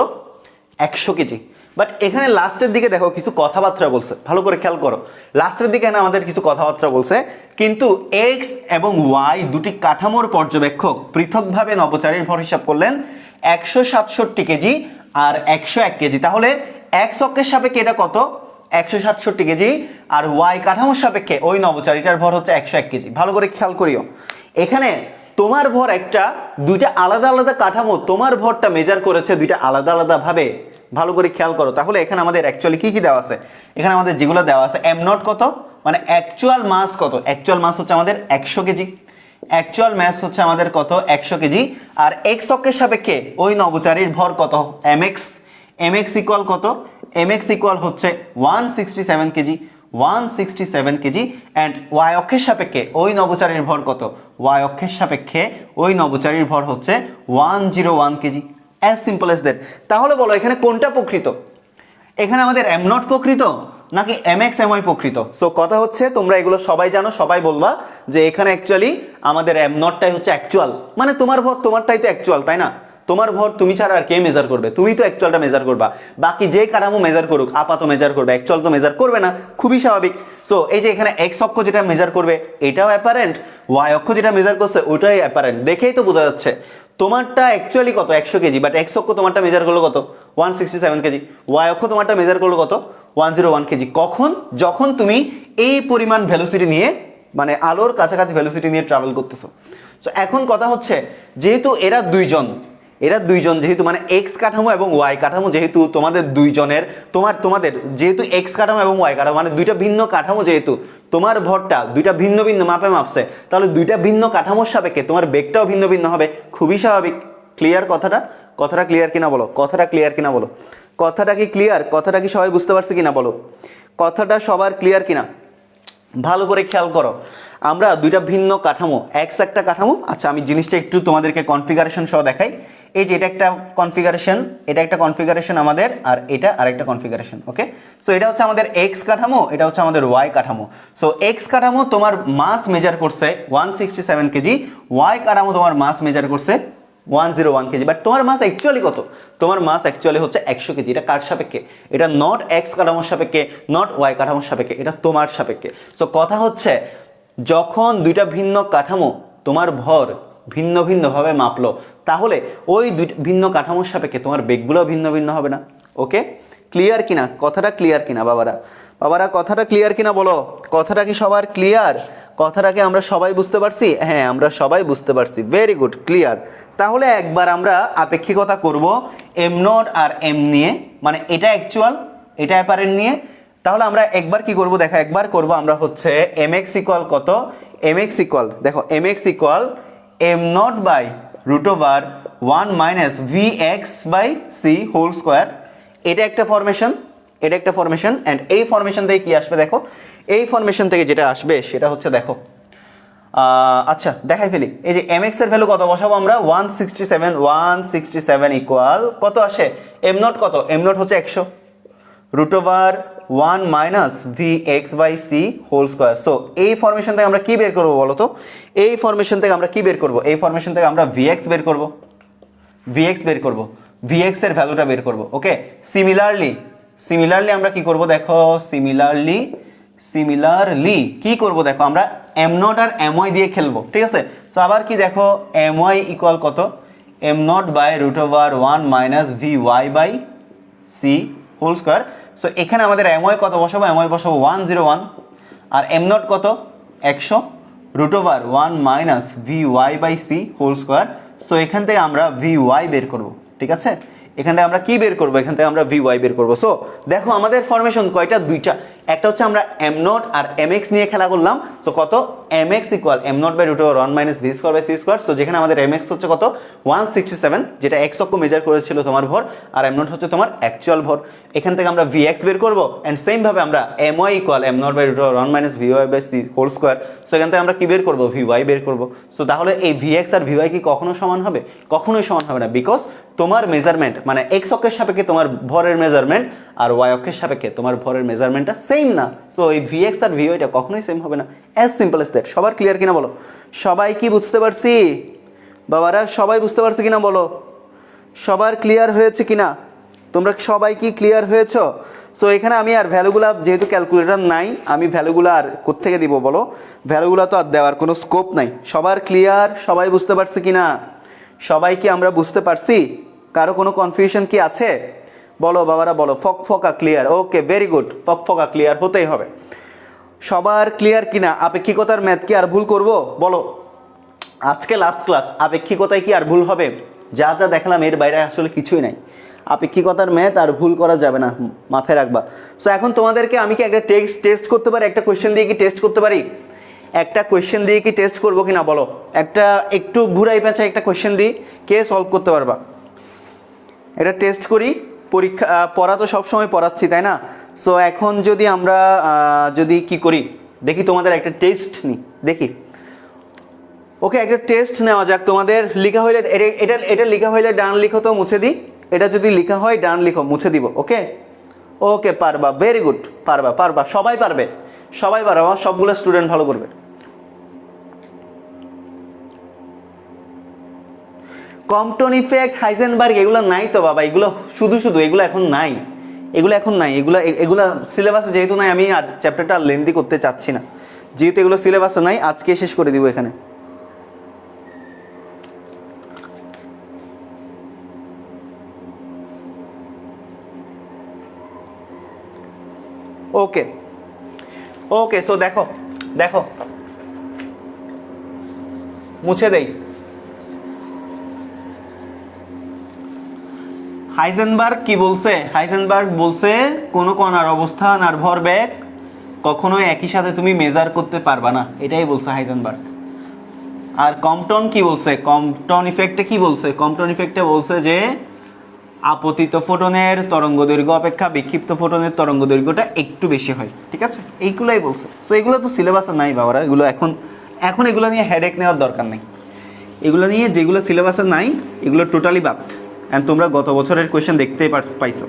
100 কেজি। বাট এখানে লাস্টের দিকে দেখো কিছু কথাবার্তা বলছে, ভালো করে খেয়াল করো। লাস্টের দিকে এখানে আমাদের কিছু কথাবার্তা বলছে, কিন্তু এক্স এবং ওয়াই দুটি কাঠামোর পর্যবেক্ষক পৃথকভাবে নবচারীর ভর হিসাব করলেন 167 কেজি আর 101 কেজি। তাহলে এক্স অক্ষের সাপেক্ষে এটা কত? 167 কেজি, আর ওয়াই কাঠামোর সাপেক্ষে ওই নবচারীটার ভর হচ্ছে 101 কেজি। ভালো করে খেয়াল করিও, এখানে তোমার ভর একটা, দুইটা আলাদা আলাদা কাঠামো তোমার ভরটা মেজার করেছে দুইটা আলাদা আলাদা ভাবে। ভালো করে খেয়াল করো। তাহলে এখানে আমাদের অ্যাকচুয়ালি কি কি দেওয়া আছে? এখানে আমাদের যেগুলো দেওয়া আছে, এম নট কত, মানে অ্যাকচুয়াল মাস কত? অ্যাকচুয়াল মাস হচ্ছে আমাদের 100 কেজি। অ্যাকচুয়াল মাস হচ্ছে আমাদের কত? 100 কেজি। আর এক্স অক্ষের সাপেক্ষে ওই নবচারীর ভর কত? M X. M X equal কত? এম এক্স ইকুয়াল হচ্ছে 167 কেজি, 167 কেজি। অ্যান্ড ওয়াই অক্ষের সাপেক্ষে ওই নবচারীর ভর কত? ওয়াই অক্ষের সাপেক্ষে ওই নবচারীর ভর হচ্ছে 101 KG. As simple S that. তাহলে বলো এখানে কোনটা প্রকৃত? এখানে আমাদের এম নট প্রকৃত নাকি এম এক্স এম ওয়াই প্রকৃত? সো কথা হচ্ছে, তোমরা এগুলো সবাই জানো, সবাই বলবা যে এখানে অ্যাকচুয়ালি আমাদের এম নটটাই হচ্ছে অ্যাকচুয়াল। মানে তোমার ভর তোমারটাই তো অ্যাকচুয়াল, তাই না? তোমার ভর তুমি ছাড়া আর কে মেজার করবে? তুমি তো অ্যাকচুয়ালটা মেজার করবা। বাকি যে কাঠামো মেজার করুক, আপাত মেজার করবে, অ্যাকচুয়াল তো মেজার করবে না, খুবই স্বাভাবিক। সো এই যে এখানে এক্স অক্ষ যেটা মেজার করবে এটাও অ্যাপারেন্ট, ওয়াই অক্ষ যেটা মেজার করছে ওটাই অ্যাপারেন্ট। দেখেই তো বোঝা যাচ্ছে তোমারটা অ্যাকচুয়ালি কত? 100 কেজি। বাট এক্স অক্ষ তোমারটা মেজার করলো কত? 167 কেজি। ওয়াই অক্ষ তোমারটা মেজার করলো কত? 101 কেজি। কখন? যখন তুমি এই পরিমাণ ভ্যালোসিটি নিয়ে মানে আলোর কাছাকাছি ভেলোসিটি নিয়ে ট্রাভেল করতেছো। তো এখন কথা হচ্ছে যেহেতু এরা দুইজন যেহেতু মানে এক্স কাঠামো এবং ওয়াই কাঠামো, যেহেতু তোমাদের দুইজনের তোমাদের যেহেতু এক্স কাঠামো এবং ওয়াই কাঠামো মানে দুইটা ভিন্ন কাঠামো, যেহেতু তোমার ভরটা দুইটা ভিন্ন ভিন্ন মাপে মাপছে, তাহলে দুইটা ভিন্ন কাঠামোর সাপেক্ষে তোমার বেগটাও ভিন্ন ভিন্ন হবে, খুবই স্বাভাবিক। ক্লিয়ার কথাটা ক্লিয়ার কিনা বলো, কথাটা ক্লিয়ার কিনা বলো, কথাটা কি ক্লিয়ার, কথাটা কি সবাই বুঝতে পারছে কিনা বলো, কথাটা সবার ক্লিয়ার কিনা? ভালো করে খেয়াল করো, আমরা দুইটা ভিন্ন কাঠামো, এক্স একটা কাঠামো। আচ্ছা আমি জিনিসটা একটু তোমাদেরকে কনফিগারেশন সহ দেখাই। এই যে এটা একটা কনফিগারেশন আমাদের, আর এটা আরেকটা কনফিগারেশন। ওকে, সো এটা হচ্ছে আমাদের এক্স কাঠামো, এটা হচ্ছে আমাদের ওয়াই কাঠামো। সো এক্স কাঠামো তোমার মাস মেজার করছে 167 কেজি, ওয়াই কাঠামো তোমার মাস মেজার করছে 101 কেজি। বাট তোমার মাস অ্যাকচুয়ালি কত? তোমার মাস অ্যাকচুয়ালি হচ্ছে 100 কেজি। এটা কার সাপেক্ষে? এটা নট এক্স কাঠামোর সাপেক্ষে, নট ওয়াই কাঠামোর সাপেক্ষে, এটা তোমার সাপেক্ষে। সো কথা হচ্ছে যখন দুইটা ভিন্ন কাঠামো তোমার ভর ভিন্ন ভিন্নভাবে মাপলো, তাহলে ওই দুইটা ভিন্ন কাঠামোর সাপেক্ষে তোমার বেগগুলো ভিন্ন ভিন্ন হবে না। ওকে, ক্লিয়ার কিনা? কথাটা ক্লিয়ার কিনা বাবারা? কথাটা ক্লিয়ার কিনা বলো, কথাটা কি সবার ক্লিয়ার? কথাটাকে আমরা সবাই বুঝতে পারছি? হ্যাঁ আমরা সবাই বুঝতে পারছি, ভেরি গুড, ক্লিয়ার। তাহলে একবার আমরা আপেক্ষিকতা করব এম নট আর এম নিয়ে, মানে এটা অ্যাকচুয়াল এটা অ্যাপারেন্ট নিয়ে। তাহলে আমরা একবার কি করব দেখো, একবার করব আমরা হচ্ছে এম এক্স ইকুয়াল কত, এম এক্স ইকুয়াল দেখো M X equal M not by root over 1 minus V X by C whole square. এটা একটা ফরমেশন, এটা একটা ফরমেশন। অ্যান্ড এই ফরমেশন থেকে কি আসবে দেখো, এই ফরমেশন থেকে যেটা আসবে সেটা হচ্ছে দেখো, আচ্ছা দেখাই ফেলি। এই যে এম এক্স এর ভ্যালু কত বসাবো আমরা, 167 ইকুয়াল কত আসে, এম নট কত, এম নট হচ্ছে 100 root over 1 minus V X by C whole square. So এই ফরমেশন থেকে আমরা কি বের করবো বলো তো, এই ফরমেশন থেকে আমরা কি বের করবো, এই ফরমেশন থেকে আমরা ভি এক্স বের করবো, ভি এক্স এর ভ্যালুটা বের করবো। ওকে, সিমিলারলি আমরা কি করব দেখো, সিমিলারলি কি করব দেখো, আমরা এম নট আর এম ওয়াই দিয়ে খেলবো, ঠিক আছে। সো আবার কি দেখো, এম ওয়াই ইকুয়াল কত, M not by root over 1 minus V Y by C whole square. So এখানে আমাদের এম ওয়াই কত বসাবো, এম ওয়াই বসাবো 101, আর এম নট কত 100 root over 1 minus V Y by C whole square. So এখান থেকে আমরা ভি ওয়াই বের করবো, ঠিক আছে। এখান থেকে আমরা কি বের করবো, এখান থেকে আমরা ভি ওয়াই বের করবো। সো দেখো আমাদের ফরমেশন কয়টা, দুইটা। একটা হচ্ছে আমরা এম নট আর এম এক্স নিয়ে খেলা করলাম। সো কত, M X equal M not by root over 1 minus V square by C square. So যেখানে আমাদের এম এক্স হচ্ছে কত 167, যেটা এক্স অক্ষ মেজার করেছিল তোমার ভর, আর এম নট হচ্ছে তোমার অ্যাকচুয়াল ভর। এখান থেকে আমরা ভি এক্স বের করবো। অ্যান্ড সেম ভাবে আমরা M Y equal M not by root over 1 minus V Y by C whole square. So এখান থেকে আমরা কি বের করবো, ভি ওয়াই বের করবো। সো তাহলে এই ভি এক্স আর ভি ওয়াই কি কখনো সমান হবে? কখনোই সমান হবে না, বিকজ তোমার মেজারমেন্ট মানে এক্স অক্ষের সাপেক্ষে তোমার ভরের মেজারমেন্ট আর ওয়াই অক্ষের সাপেক্ষে তোমার ভরের মেজারমেন্টটা সেম না। সো এই ভি এক্স আর ভি ওয়াইটা কখনোই সেম হবে না, অ্যাজ সিম্পল এস দ্যাট। সবার ক্লিয়ার কিনা বলো, সবাই কি বুঝতে পারছি বাবারা, সবাই বুঝতে পারছি কিনা বলো, সবার ক্লিয়ার হয়েছে কিনা, তোমরা সবাই কি ক্লিয়ার হয়েছ? সো এখানে আমি আর ভ্যালুগুলা, যেহেতু ক্যালকুলেটর নাই, আমি ভ্যালুগুলো আর কোত্থেকে দিব বলো, ভ্যালুগুলো তো আর দেওয়ার কোনো স্কোপ নাই। সবার ক্লিয়ার, সবাই বুঝতে পারছি কিনা, সবাই কি আমরা বুঝতে পারছি? কারো কোনো কনফিউশন কি আছে বলো বাবারা, বলো। ফকফকা ক্লিয়ার, ওকে ভেরি গুড, ফকফকা ক্লিয়ার হতেই হবে। সবার ক্লিয়ার কিনা? আপেক্ষিকতার ম্যাথ কি আর ভুল করব বলো? আজকে লাস্ট ক্লাস, আপেক্ষিকতায় কি আর ভুল হবে? যা যা দেখালাম এর বাইরে আসলে কিছুই নাই। আপেক্ষিকতার ম্যাথ আর ভুল করা যাবে না, মাথায় রাখবা। সো এখন তোমাদেরকে আমি কি একটা টেস্ট করতে পারি, একটা কোয়েশ্চেন দিয়ে কি টেস্ট করতে পারি? একটা কোয়েশ্চেন দিয়ে কি টেস্ট করবো কিনা বলো? একটা একটু ঘুরাই পেঁচাই একটা কোয়েশ্চেন দিয়ে কে সলভ করতে পারবা? এটা টেস্ট করি, পরীক্ষা পড়া তো সবসময় পড়াচ্ছি তাই না। সো এখন যদি আমরা যদি কি করি দেখি, তোমাদের একটা টেস্ট নিই দেখি। ওকে, একটা টেস্ট নেওয়া যাক। তোমাদের লেখা হইলে এটা লেখা হইলে ডান লিখো তো মুছে দিই, এটা যদি লেখা হয় ডান লিখো, মুছে দিব। ওকে ওকে, পারবা, ভেরি গুড, পারবা, সবাই পারবে, সবগুলো স্টুডেন্ট ভালো করবে। কম্পটন ইফেক্ট, হাইজেনবার্গ এগুলো নাই তো বাবা, এগুলো শুধু এগুলো এখন নাই, এগুলো সিলেবাসে যেহেতু নাই, আমি আর চ্যাপ্টারটা লেন্দি করতে চাচ্ছি না, যেহেতু এগুলো সিলেবাসে নাই, আজকে শেষ করে দিব এখানে। ওকে সো দেখো মুছে দেই। হাইজেনবার্গ কি বলছে? হাইজেনবার্গ বলছে কোনো কণার অবস্থান আর ভরবেগ কখনোই একই সাথে তুমি মেজার করতে পারবা না, এটাই বলছে হাইজেনবার্গ। আর কম্পটন কি বলছে? কম্পটন ইফেক্টে কি বলছে? কম্পটন ইফেক্টে বলছে যে আপতিত ফোটনের তরঙ্গ দৈর্ঘ্য অপেক্ষা বিক্ষিপ্ত ফোটনের তরঙ্গ দৈর্ঘ্যটা একটু বেশি হয়। ঠিক আছে, এইগুলাই বলছে। সো এগুলো তো সিলেবাসে নাই বাবারা, এগুলো এখন এগুলো নিয়ে হেডেক নেওয়ার দরকার নেই। এগুলো নিয়ে যেগুলো সিলেবাসে নাই এগুলো টোটালি বাদ। অ্যান্ড তোমরা গত বছরের কোয়েশ্চেন দেখতেই পাইছো।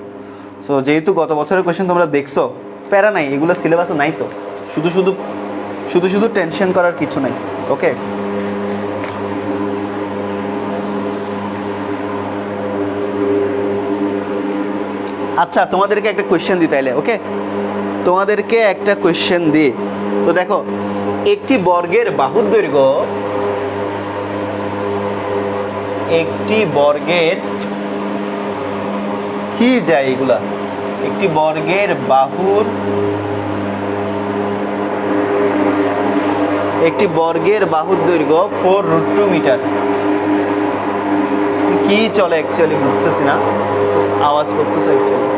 সো যেহেতু গত বছরের কোয়েশ্চেন তোমরা দেখছো, প্যারা নাই, এগুলো সিলেবাসে নাই। তো শুধু শুধু টেনশন করার কিছু নাই। ওকে, আচ্ছা তোমাদেরকে একটা কোয়েশ্চেন দিই তাইলে। ওকে, তোমাদেরকে একটা কোয়েশ্চেন দিই। তো দেখো, একটি বর্গের বাহুর দৈর্ঘ্য, একটি বর্গের কি যায় এগুলা, একটি বর্গের বাহুর, একটি বর্গের বাহুর দৈর্ঘ্য 4√2 মিটার। কি চলে অ্যাকচুয়ালি বুঝতেছি না, আওয়াজ করতেছে অ্যাকচুয়ালি।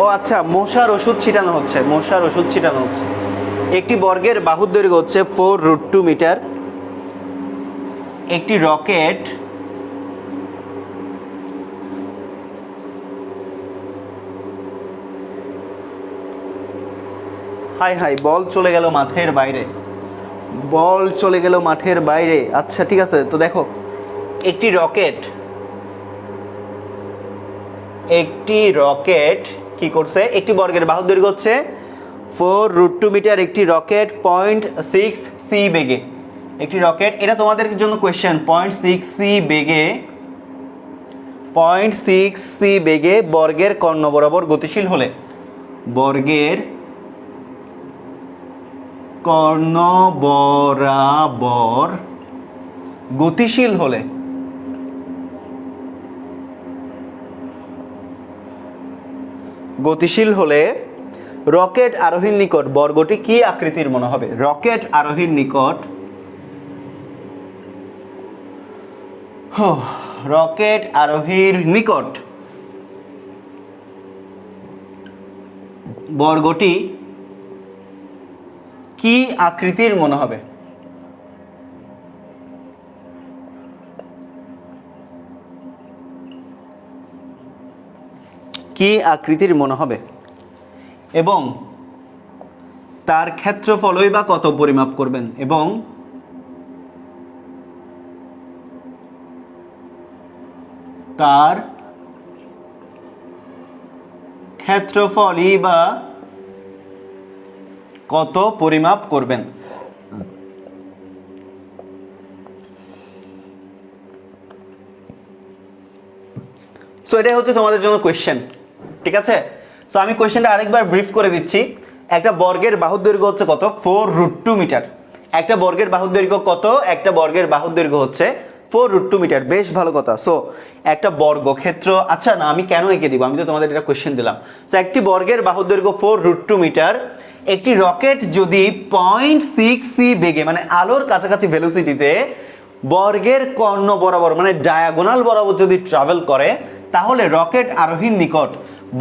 ও আচ্ছা, মশার ওষুধ ছিটানো হচ্ছে, মশার ওষুধ ছিটানো হচ্ছে। একটি বর্গের বাহুর দৈর্ঘ্য হচ্ছে 4√2 মিটার। একটি রকেট হাই হাই, বল চলে গেল মাঠের বাইরে, বল চলে গেল মাঠের বাইরে। আচ্ছা ঠিক আছে, তো দেখো একটি রকেট কি করছে, একটি বর্গের বাহুর দৈর্ঘ্য হচ্ছে 4√2 মিটার। একটি রকেট 0.6 সি বেগে, একটি রকেট, এটা তোমাদের জন্য কোয়েশ্চেন, 0.6 সি বেগে, 0.6 সি বেগে বর্গের কর্ণ বরাবর গতিশীল হলে, বর্গের কর্ণ বরাবর গতিশীল হলে রকেট আরোহীর নিকট বর্গটি কি আকৃতির মনে হবে? রকেট আরোহীর নিকট, রকেট আরোহীর নিকট বর্গটি কি আকৃতির মনে হবে? কি আকৃতির মনে হবে এবং তার ক্ষেত্রফলই বা কত পরিমাপ করবেন, এবং তার ক্ষেত্রফলই বা কত পরিমাপ করবেন। সো এটাই হচ্ছে তোমাদের জন্য কোয়েশ্চেন। ঠিক আছে, সো আমি কোয়েশ্চেনটা আরেকবার ব্রিফ করে দিচ্ছি। একটা বর্গের বাহুর দৈর্ঘ্য হচ্ছে কত? 4√2 মিটার। একটা বর্গের বাহুর দৈর্ঘ্য কত? একটা বর্গের বাহুর দৈর্ঘ্য হচ্ছে 4√2 মিটার। বেশ ভালো কথা। সো একটা বর্গক্ষেত্র, আচ্ছা না আমি কেন এঁকে দিব, আমি তো তোমাদের এটা কোয়েশ্চেন দিলাম। তো একটি বর্গের বাহুর দৈর্ঘ্য 4√2 মিটার। একটি রকেট যদি 0.6 সি বেগে, মানে আলোর কাছাকাছি ভেলোসিটিতে বর্গের কর্ণ বরাবর মানে ডায়াগোনাল বরাবর যদি ট্রাভেল করে, তাহলে রকেট আরোহীর নিকট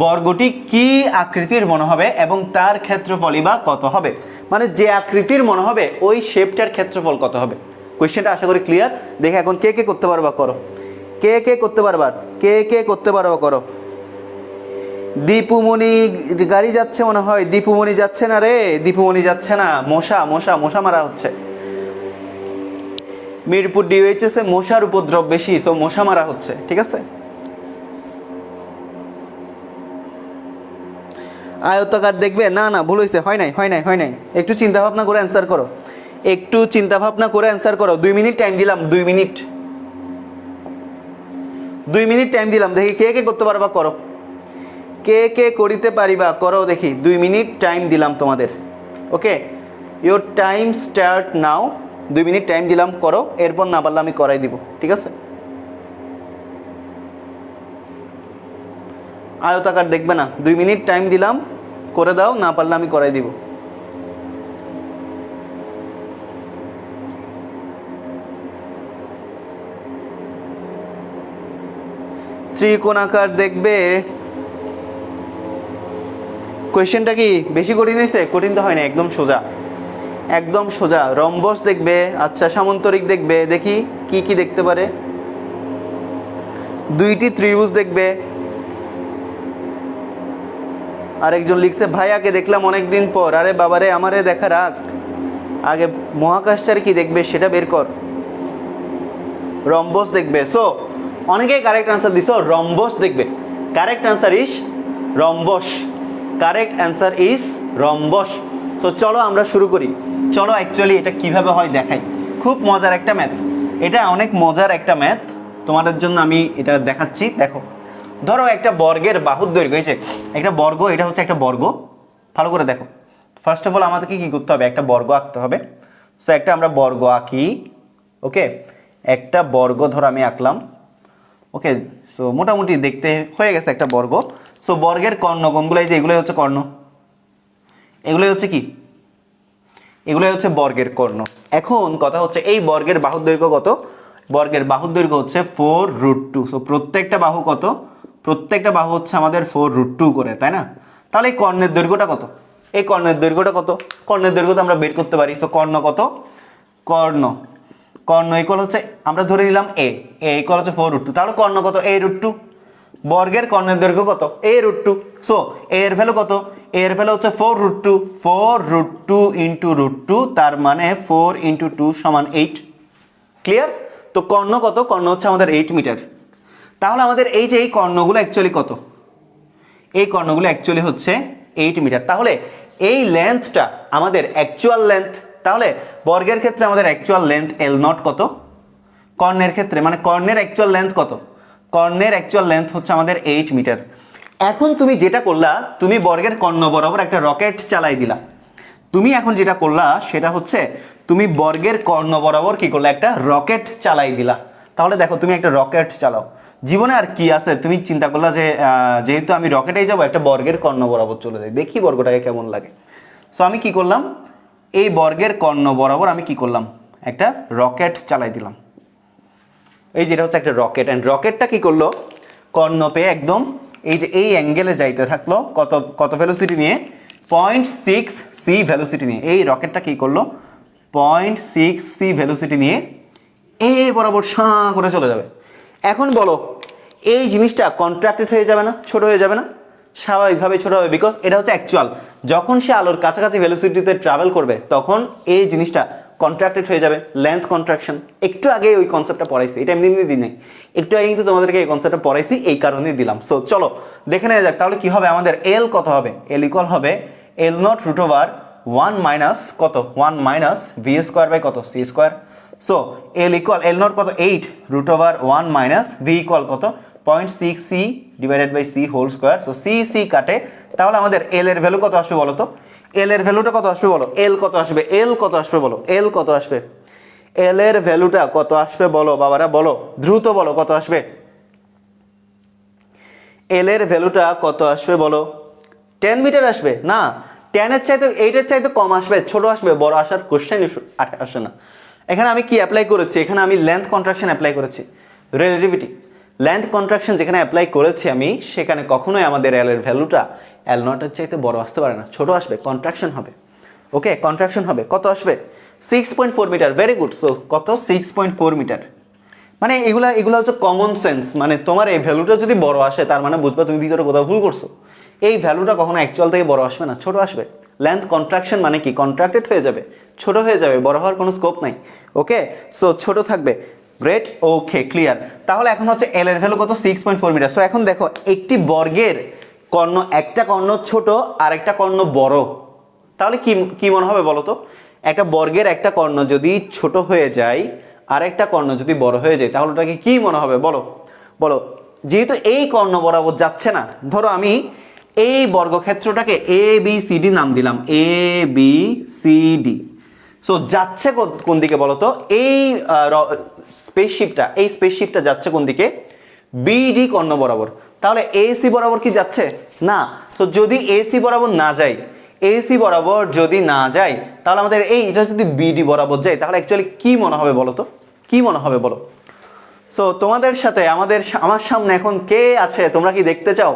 বর্গটি কি আকৃতির মনে হবে এবং তার ক্ষেত্রফলই বা কত হবে। মানে যে আকৃতির মনে হবে ওই শেপটার ক্ষেত্রফল কত হবে। কোয়েশ্চেনটা আশা করি ক্লিয়ার। দেখে এখন কে কে করতে পারবা করো, কে কে করতে পারবা, কে কে করতে পারবা করো। দীপুমণি গাড়ি যাচ্ছে মনে হয়, দীপুমণি যাচ্ছে না রে, দীপুমণি যাচ্ছে না। মশা মারা হচ্ছে মিরপুর ডিওএইচএস এ, মশার উপদ্রব বেশি, তো মশা মারা হচ্ছে। ঠিক আছে, আয়তাকার দেখবে, না না ভুল হয়েছে, হয় নাই। একটু চিন্তা ভাবনা করে অ্যান্সার করো, একটু চিন্তা ভাবনা করে অ্যান্সার করো। 2 মিনিট টাইম দিলাম, 2 মিনিট টাইম দিলাম। দেখি কে কে করতে পারবা করো, কে কে করিতে পারিবা করো দেখি। 2 মিনিট টাইম দিলাম তোমাদের। Okay, your time start now. 2 minute time দিলাম, করো। এরপর না পারলে আমি করাই দিব। ঠিক আছে, আয়তাকার দেখবে না। 2 মিনিট টাইম দিলাম, করে দাও, না পারলে আমি করাই দিব। ত্রিকোণাকার দেখবে। কোয়েশ্চেনটা কি বেশি কঠিন হয়েছে? কঠিন তো হয় না, একদম সোজা, একদম সোজা। রম্বস দেখবে, আচ্ছা সামান্তরিক দেখবে, দেখি কি কি দেখতে পারে। দুইটি ত্রিভুজ দেখবে। আরেকজন লিখছে ভাইয়াকে দেখলাম অনেকদিন পর। আরে বাবারে, আমারে দেখা রাখ, আগে মহাকাশচারী কি দেখবে সেটা বের কর। রম্বস দেখবে। সো অনেকেই কারেক্ট আনসার দিছো রম্বস দেখবে। Correct answer is rhombus, correct answer is rhombus. So চলো আমরা শুরু করি। চলো অ্যাকচুয়ালি এটা কিভাবে হয় দেখাই। খুব মজার একটা ম্যাথ, এটা অনেক মজার একটা ম্যাথ, তোমাদের জন্য আমি এটা দেখাচ্ছি। দেখো, ধরো একটা বর্গের বাহুর দৈর্ঘ্য, হয়েছে একটা বর্গ, এটা হচ্ছে একটা বর্গ। ভালো করে দেখো, ফার্স্ট অফ অল আমাদেরকে কী করতে হবে? একটা বর্গ আঁকতে হবে। সো একটা আমরা বর্গ আঁকি। ওকে, একটা বর্গ ধরো আমি আঁকলাম। ওকে, সো মোটামুটি দেখতে হয়ে গেছে একটা বর্গ। সো বর্গের কর্ণ কোনগুলো? এই যে এগুলোই হচ্ছে কর্ণ, এগুলোই হচ্ছে কি? এগুলোই হচ্ছে বর্গের কর্ণ। এখন কথা হচ্ছে এই বর্গের বাহুর দৈর্ঘ্য কত? বর্গের বাহুর দৈর্ঘ্য হচ্ছে 4√2। সো প্রত্যেকটা বাহু কত? প্রত্যেকটা বাহু হচ্ছে আমাদের 4√2 করে, তাই না? তাহলে এই কর্ণের দৈর্ঘ্যটা কত? এই কর্ণের দৈর্ঘ্যটা কত? কর্ণের দৈর্ঘ্য তো আমরা বের করতে পারি। সো কর্ণ কত? কর্ণ কর্ণ ইকুয়াল হচ্ছে, আমরা ধরে নিলাম এ ইকুয়াল হচ্ছে 4√2। তাহলে কর্ণ কত? a√2। বর্গের কর্ণের দৈর্ঘ্য কত? a√2। সো এর ভ্যালু কত? এর ভ্যালু হচ্ছে 4√2। 4√2 ইন্টু √2, তার মানে 4 ইন্টু 2 সমান 8। ক্লিয়ার? তো কর্ণ কত? কর্ণ হচ্ছে আমাদের 8 মিটার। তাহলে আমাদের এই যে এই কর্ণগুলো অ্যাকচুয়ালি কত? এই কর্ণগুলো অ্যাকচুয়ালি হচ্ছে 8 মিটার। তাহলে এই লেন্থটা আমাদের অ্যাকচুয়াল লেন্থ। তাহলে বর্গের ক্ষেত্রে আমাদের অ্যাকচুয়াল লেন্থ L0 কত? কর্ণের ক্ষেত্রে মানে কর্ণের অ্যাকচুয়াল লেন্থ কত? কর্ণের অ্যাকচুয়াল লেন্থ হচ্ছে আমাদের 8 মিটার। এখন তুমি যেটা করলা, তুমি বর্গের কর্ণ বরাবর একটা রকেট চালাই দিলা। তুমি এখন যেটা করলা সেটা হচ্ছে তুমি বর্গের কর্ণ বরাবর কি করলা? একটা রকেট চালাই দিলা। তাহলে দেখো, তুমি একটা রকেট চালাও, জীবনে আর কি আছে? তুমি চিন্তা করলা যে যেহেতু আমি রকেটেই যাবো, একটা বর্গের কর্ণ বরাবর চলে যাই, দেখি বর্গটাকে কেমন লাগে। সো আমি কি করলাম? এই বর্গের কর্ণ বরাবর আমি কি করলাম? একটা রকেট চালাই দিলাম। এই যেটা হচ্ছে একটা রকেট, অ্যান্ড রকেটটা কি করলো? কর্ণ পেয়ে একদম এই যে এই অ্যাঙ্গেলে যাইতে থাকলো। কত কত ভেলোসিটি নিয়ে? 0.6 c ভেলোসিটি নিয়ে। এই রকেটটা কি করলো? 0.6 c ভেলোসিটি নিয়ে এই বরাবর সাঁ করে চলে যাবে। এখন বলো, এই জিনিসটা কন্ট্রাক্টেড হয়ে যাবে না? ছোট হয়ে যাবে না? স্বাভাবিকভাবে ছোট হবে, বিকজ এটা হচ্ছে অ্যাকচুয়াল। যখন সে আলোর কাছাকাছি ভেলোসিটিতে ট্রাভেল করবে তখন এই জিনিসটা কন্ট্রাক্টেড হয়ে যাবে, লেন্থ কন্ট্রাকশন। একটু আগে ওই কনসেপ্টটা পড়াইছি, এটা এমনি এমনি দিই নাই, একটু আগে কিন্তু তোমাদেরকে এই কনসেপ্টটা পড়াইছি, এই কারণেই দিলাম। সো চলো দেখে নেওয়া যাক তাহলে কি হবে। আমাদের এল কত হবে? এল ইকুয়াল হবে L0 √1 মাইনাস কত? 1 মাইনাস ভি স্কোয়ার বাই কত? C square. So L equal L0 কত? 8 √1 মাইনাস ভি ইকুয়াল কত? 0.6 c divided by c whole square. So C C কাটে, তাহলে আমাদের এল এর ভ্যালু কত আসবে বলো তো? এল এর ভ্যালুটা কত আসবে বলো? এল কত আসবে? এল কত আসবে বলো? এল কত আসবে? এল এর ভ্যালুটা কত আসবে বলো বাবারা, বলো দ্রুত বলো, কত আসবে? এল এর ভ্যালুটা কত আসবে বলো? 10 মিটার আসবে না, 10 এর চাইতে 8 এর চাইতে কম আসবে, ছোট আসবে, বড় আসার কোশ্চেন আসে না। এখানে আমি কি অ্যাপ্লাই করেছি? এখানে আমি লেন্থ কন্ট্রাকশন অ্যাপ্লাই করেছি, রিলেটিভিটি। লেন্থ কন্ট্রাকশন যেখানে অ্যাপ্লাই করেছি আমি, সেখানে কখনোই আমাদের এল এর ভ্যালুটা L0 এর চাইতে বড় আসতে পারে না, ছোট আসবে, কন্ট্রাকশন হবে। ওকে, কন্ট্রাকশন হবে। কত আসবে? 6.4 মিটার। Very good. সো কত? 6.4 মিটার। মানে এগুলা হচ্ছে কমন সেন্স। মানে তোমার এই ভ্যালুটা যদি বড় আসে, তার মানে বুঝবা তুমি ভিতরে কোথাও ভুল করছো। এই ভ্যালুটা কখনো অ্যাকচুয়াল থেকে বড় আসবে না, ছোট আসবে। লেন্থ কন্ট্রাকশন মানে কি? কন্ট্রাক্টেড হয়ে যাবে, ছোট হয়ে যাবে, বড় হওয়ার কোনো স্কোপ নাই। ওকে, সো ছোট থাকবে। গ্রেট, ওকে, ক্লিয়ার। তাহলে এখন হচ্ছে এল এর ভ্যালু কত? 6.4 মিটার। সো এখন দেখো, একটি বর্গের কর্ণ, একটা কর্ণ ছোট আর একটা কর্ণ বড়, তাহলে কি কি মনে হবে বলো তো? একটা বর্গের একটা কর্ণ যদি ছোট হয়ে যায় আর একটা কর্ণ যদি বড় হয়ে যায়, তাহলে ওটাকে কি মনে হবে বলো? বলো। যেহেতু এই কর্ণ বরাবর যাচ্ছে না, ধরো আমি এই বর্গক্ষেত্রটাকে এ বি সি ডি নাম দিলাম, A B C D. So যাচ্ছে কোন দিকে বলো তো? এই স্পেসশিপটা যাচ্ছে কোন দিকে? বিডি কর্ণ বরাবর। তাহলে এসি বরাবর কি যাচ্ছে? না। তো যদি এসি বরাবর না যায়, এসি বরাবর যদি না যায়, তাহলে আমাদের এটা যদি বিডি বরাবর যায়, তাহলে অ্যাকচুয়ালি কি মনে হবে বলো তো? কি মনে হবে বলো? সো তোমাদের সাথে আমার সামনে এখন কে আছে তোমরা কি দেখতে চাও?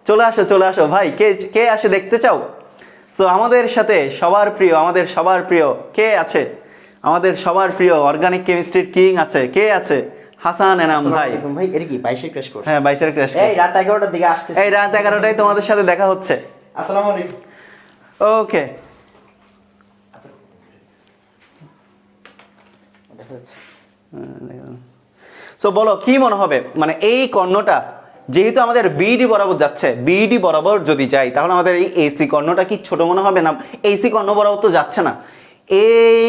চলে আসো ভাই, কে আসে দেখতে চাও? সো আমাদের সাথে আমাদের সবার প্রিয় কে আছে? আমাদের সবার প্রিয় অর্গানিক কেমিস্ট্রির কিং আছে, কে আছে? হাসান এনাম ভাই। ভাই এটা কি 22 এর ক্র্যাশ কোর্স? হ্যাঁ 22 এর ক্র্যাশ কোর্স। এই রাত 11টার দিকে আসতেছে। এই রাত 11টায় তোমাদের সাথে দেখা হচ্ছে। আসসালামু আলাইকুম। ওকে, দেখা যাচ্ছে। সো বলো কি মনে হবে, মানে এই কর্ণটা যেহেতু আমাদের বিডি বরাবর যাচ্ছে, বিডি বরাবর যদি যাই তাহলে আমাদের এই এসি কর্ণটা কি ছোট মনে হবে না? এসি কর্ণ বরাবর তো যাচ্ছে না। এই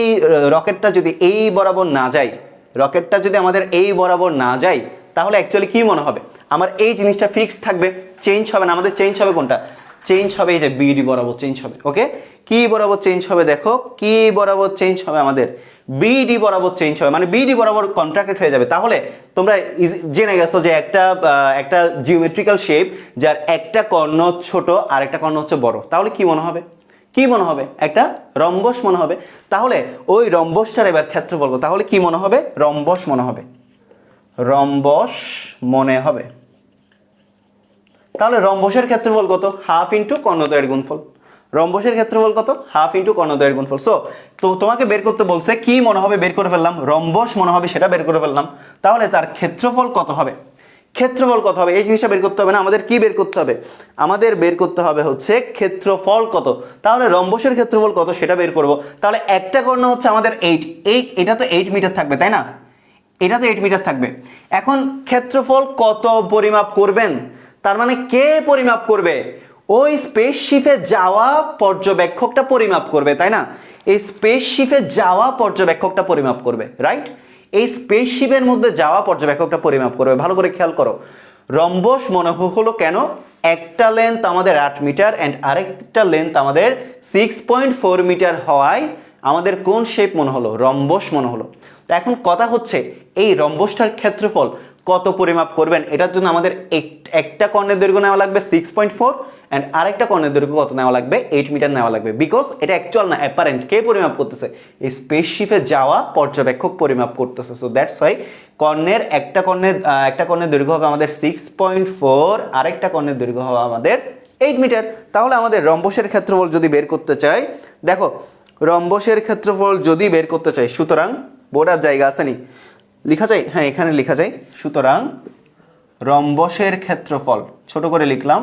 রকেটটা যদি এই বরাবর না যায়, রকেটটা যদি আমাদের এই বরাবর না যায় তাহলে অ্যাকচুয়ালি কি মনে হবে? আমার এই জিনিসটা ফিক্স থাকবে, চেঞ্জ হবে না। আমাদের চেঞ্জ হবে কোনটা? চেঞ্জ হবে এই যে বিডি বরাবর চেঞ্জ হবে। ওকে, কি বরাবর চেঞ্জ হবে? দেখো কি বরাবর চেঞ্জ হবে? আমাদের বিডি বরাবর চেঞ্জ হবে, মানে বিডি বরাবর কন্ট্রাক্টেড হয়ে যাবে। তাহলে তোমরা জেনে গেছো যে একটা জিওমেট্রিক্যাল শেপ যার একটা কর্ণ ছোট আর একটা কর্ণ হচ্ছে বড়, তাহলে কি মনে হবে? কি মনে হবে? একটা রম্বস মনে হবে। তাহলে ওই রম্বসটার এবার ক্ষেত্রফল কত? তাহলে কি মনে হবে? রম্বস মনে হবে, রম্বস মনে হবে। তাহলে রম্বসের ক্ষেত্রফল কত? হাফ ইন্টু কর্ণদ্বয়ের গুণফল। রম্বসের ক্ষেত্রফল কত? হাফ ইন্টু কর্ণদ্বয়ের গুণফল। সো তো তোমাকে বের করতে বলছে, কি মনে হবে বের করে ফেললাম, রম্বস মনে হবে সেটা বের করে ফেললাম। তাহলে তার ক্ষেত্রফল কত হবে? ক্ষেত্রফল কত হবে? এই জিনিসটা বের করতে হবে না, আমাদের কি বের করতে হবে? আমাদের বের করতে হবে হচ্ছে ক্ষেত্রফল কত। তাহলে রম্বসের ক্ষেত্রফল কত সেটা বের করব। তাহলে একটা কর্ণ হচ্ছে আমাদের 8, এটা তো 8 মিটার থাকবে তাই না? এটা তো 8 মিটার থাকবে। এখন ক্ষেত্রফল কত পরিমাপ করবেন? তার মানে কে পরিমাপ করবে? ওই স্পেসশিপে যাওয়া পর্যবেক্ষকটা পরিমাপ করবে তাই না? এই স্পেসশিপে যাওয়া পর্যবেক্ষকটা পরিমাপ করবে, রাইট? এই স্পেসশিপের মধ্যে যাওয়া পর্যবেক্ষকটা পরিমাপ করবে। ভালো করে খেয়াল করো, রম্বস মনে হলো কেন? একটা লেন্থ আমাদের 8 মিটার অ্যান্ড আরেকটা লেন্থ আমাদের 6.4 মিটার হওয়ায় আমাদের কোন শেপ মনে হলো? রম্বস মনে হলো। তো এখন কথা হচ্ছে এই রম্বসটার ক্ষেত্রফল কত পরিমাপ করবেন? এটার জন্য আমাদের একটা কর্ণের দৈর্ঘ্য নেওয়া লাগবে 6.4 অ্যান্ড আরেকটা কর্ণের দৈর্ঘ্য কত নেওয়া লাগবে? 8 মিটার নেওয়া লাগবে। বিকজ এটা অ্যাকচুয়াল না, অ্যাপারেন্ট। কে পরিমাপ করতেছে? এই স্পেসশিপে যাওয়া পর্যবেক্ষক পরিমাপ করতেছে। সো দ্যাটস ওয়াই একটা কর্ণের দৈর্ঘ্য হবে আমাদের 6.4, আরেকটা কর্ণের দৈর্ঘ্য হবে আমাদের 8 মিটার। তাহলে আমাদের রম্বসের ক্ষেত্রফল যদি বের করতে চাই, দেখো রম্বসের ক্ষেত্রফল যদি বের করতে চাই, সুতরাং বোর্ডার জায়গা আছে নি, লেখা যায়? হ্যাঁ এখানে লেখা যায়। সুতরাং রম্বসের ক্ষেত্রফল ছোট করে লিখলাম,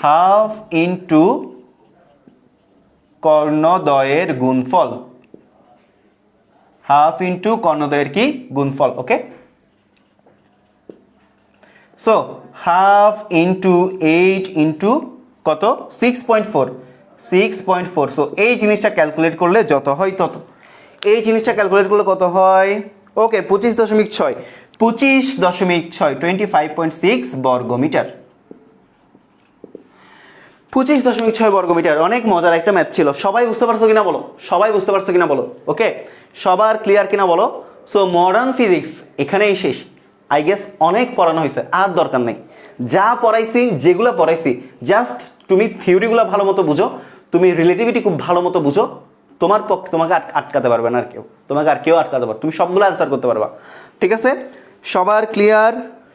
হাফ ইন্টু কর্ণদ্বয়ের গুণফল। হাফ ইন্টু কর্ণদ্বয়ের কি? গুণফল। ওকে, সো হাফ ইন্টু 8 ইন্টু কত? 6.4। সো এই জিনিসটা ক্যালকুলেট করলে যত হয় তত। এই জিনিসটা ক্যালকুলেট করলে কত হয়? ওকে 25.6, 25.6 বর্গমিটার। 25.6 বর্গমিটার। অনেক মজার একটা ম্যাথ ছিল। সবাই বুঝতে পারছো কিনা বলো? সবাই বুঝতে পারছো কিনা বলো? ওকে, সবার ক্লিয়ার কিনা বলো? সো মডার্ন ফিজিক্স এখানেই শেষ। আই গেস অনেক পড়ানো হয়েছে, আর দরকার নেই। যা পড়াইছি, যেগুলো পড়াইছি, জাস্ট তুমি থিওরিগুলো ভালো মতো বুঝো, তুমি রিলেটিভিটি খুব ভালো মতো বুঝো। তোমাকে আটকাতে পারবে না আর কেউ, তোমাকে আর কেউ আটকাতে পারবে, তুমি সবগুলো অ্যান্সার করতে পারবা। ঠিক আছে, সবার ক্লিয়ার?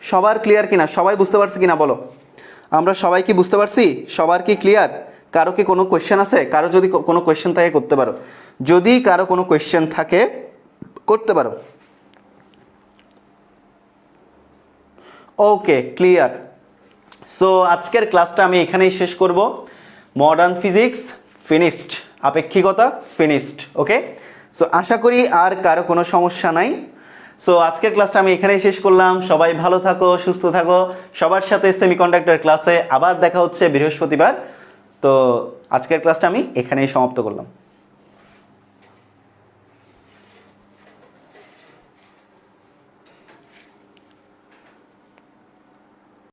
সবার ক্লিয়ার কিনা? সবাই বুঝতে পারছে কিনা বলো? আমরা সবাই কি বুঝতে পারছি? সবার কি ক্লিয়ার? কারো কি কোনো কোয়েশ্চেন আছে? কারো যদি কোনো কোয়েশ্চেন থাকে করতে পারো, যদি কারো কোনো কোয়েশ্চেন থাকে করতে পারো। Okay clear. সো আজকের ক্লাসটা আমি এখানেই শেষ করব। মডার্ন ফিজিক্স ফিনিশড, আপেক্ষিকতা ফিনিশড। ওকে, সো আশা করি আর কারো কোনো সমস্যা নাই। সো আজকের ক্লাসটা আমি এখানেই শেষ করলাম। সবাই ভালো থাকো, সুস্থ থাকো। সবার সাথে সেমিকন্ডাক্টর ক্লাসে আবার দেখা হচ্ছে বৃহস্পতিবার। তো আজকের ক্লাসটা আমি এখানেই সমাপ্ত করলাম।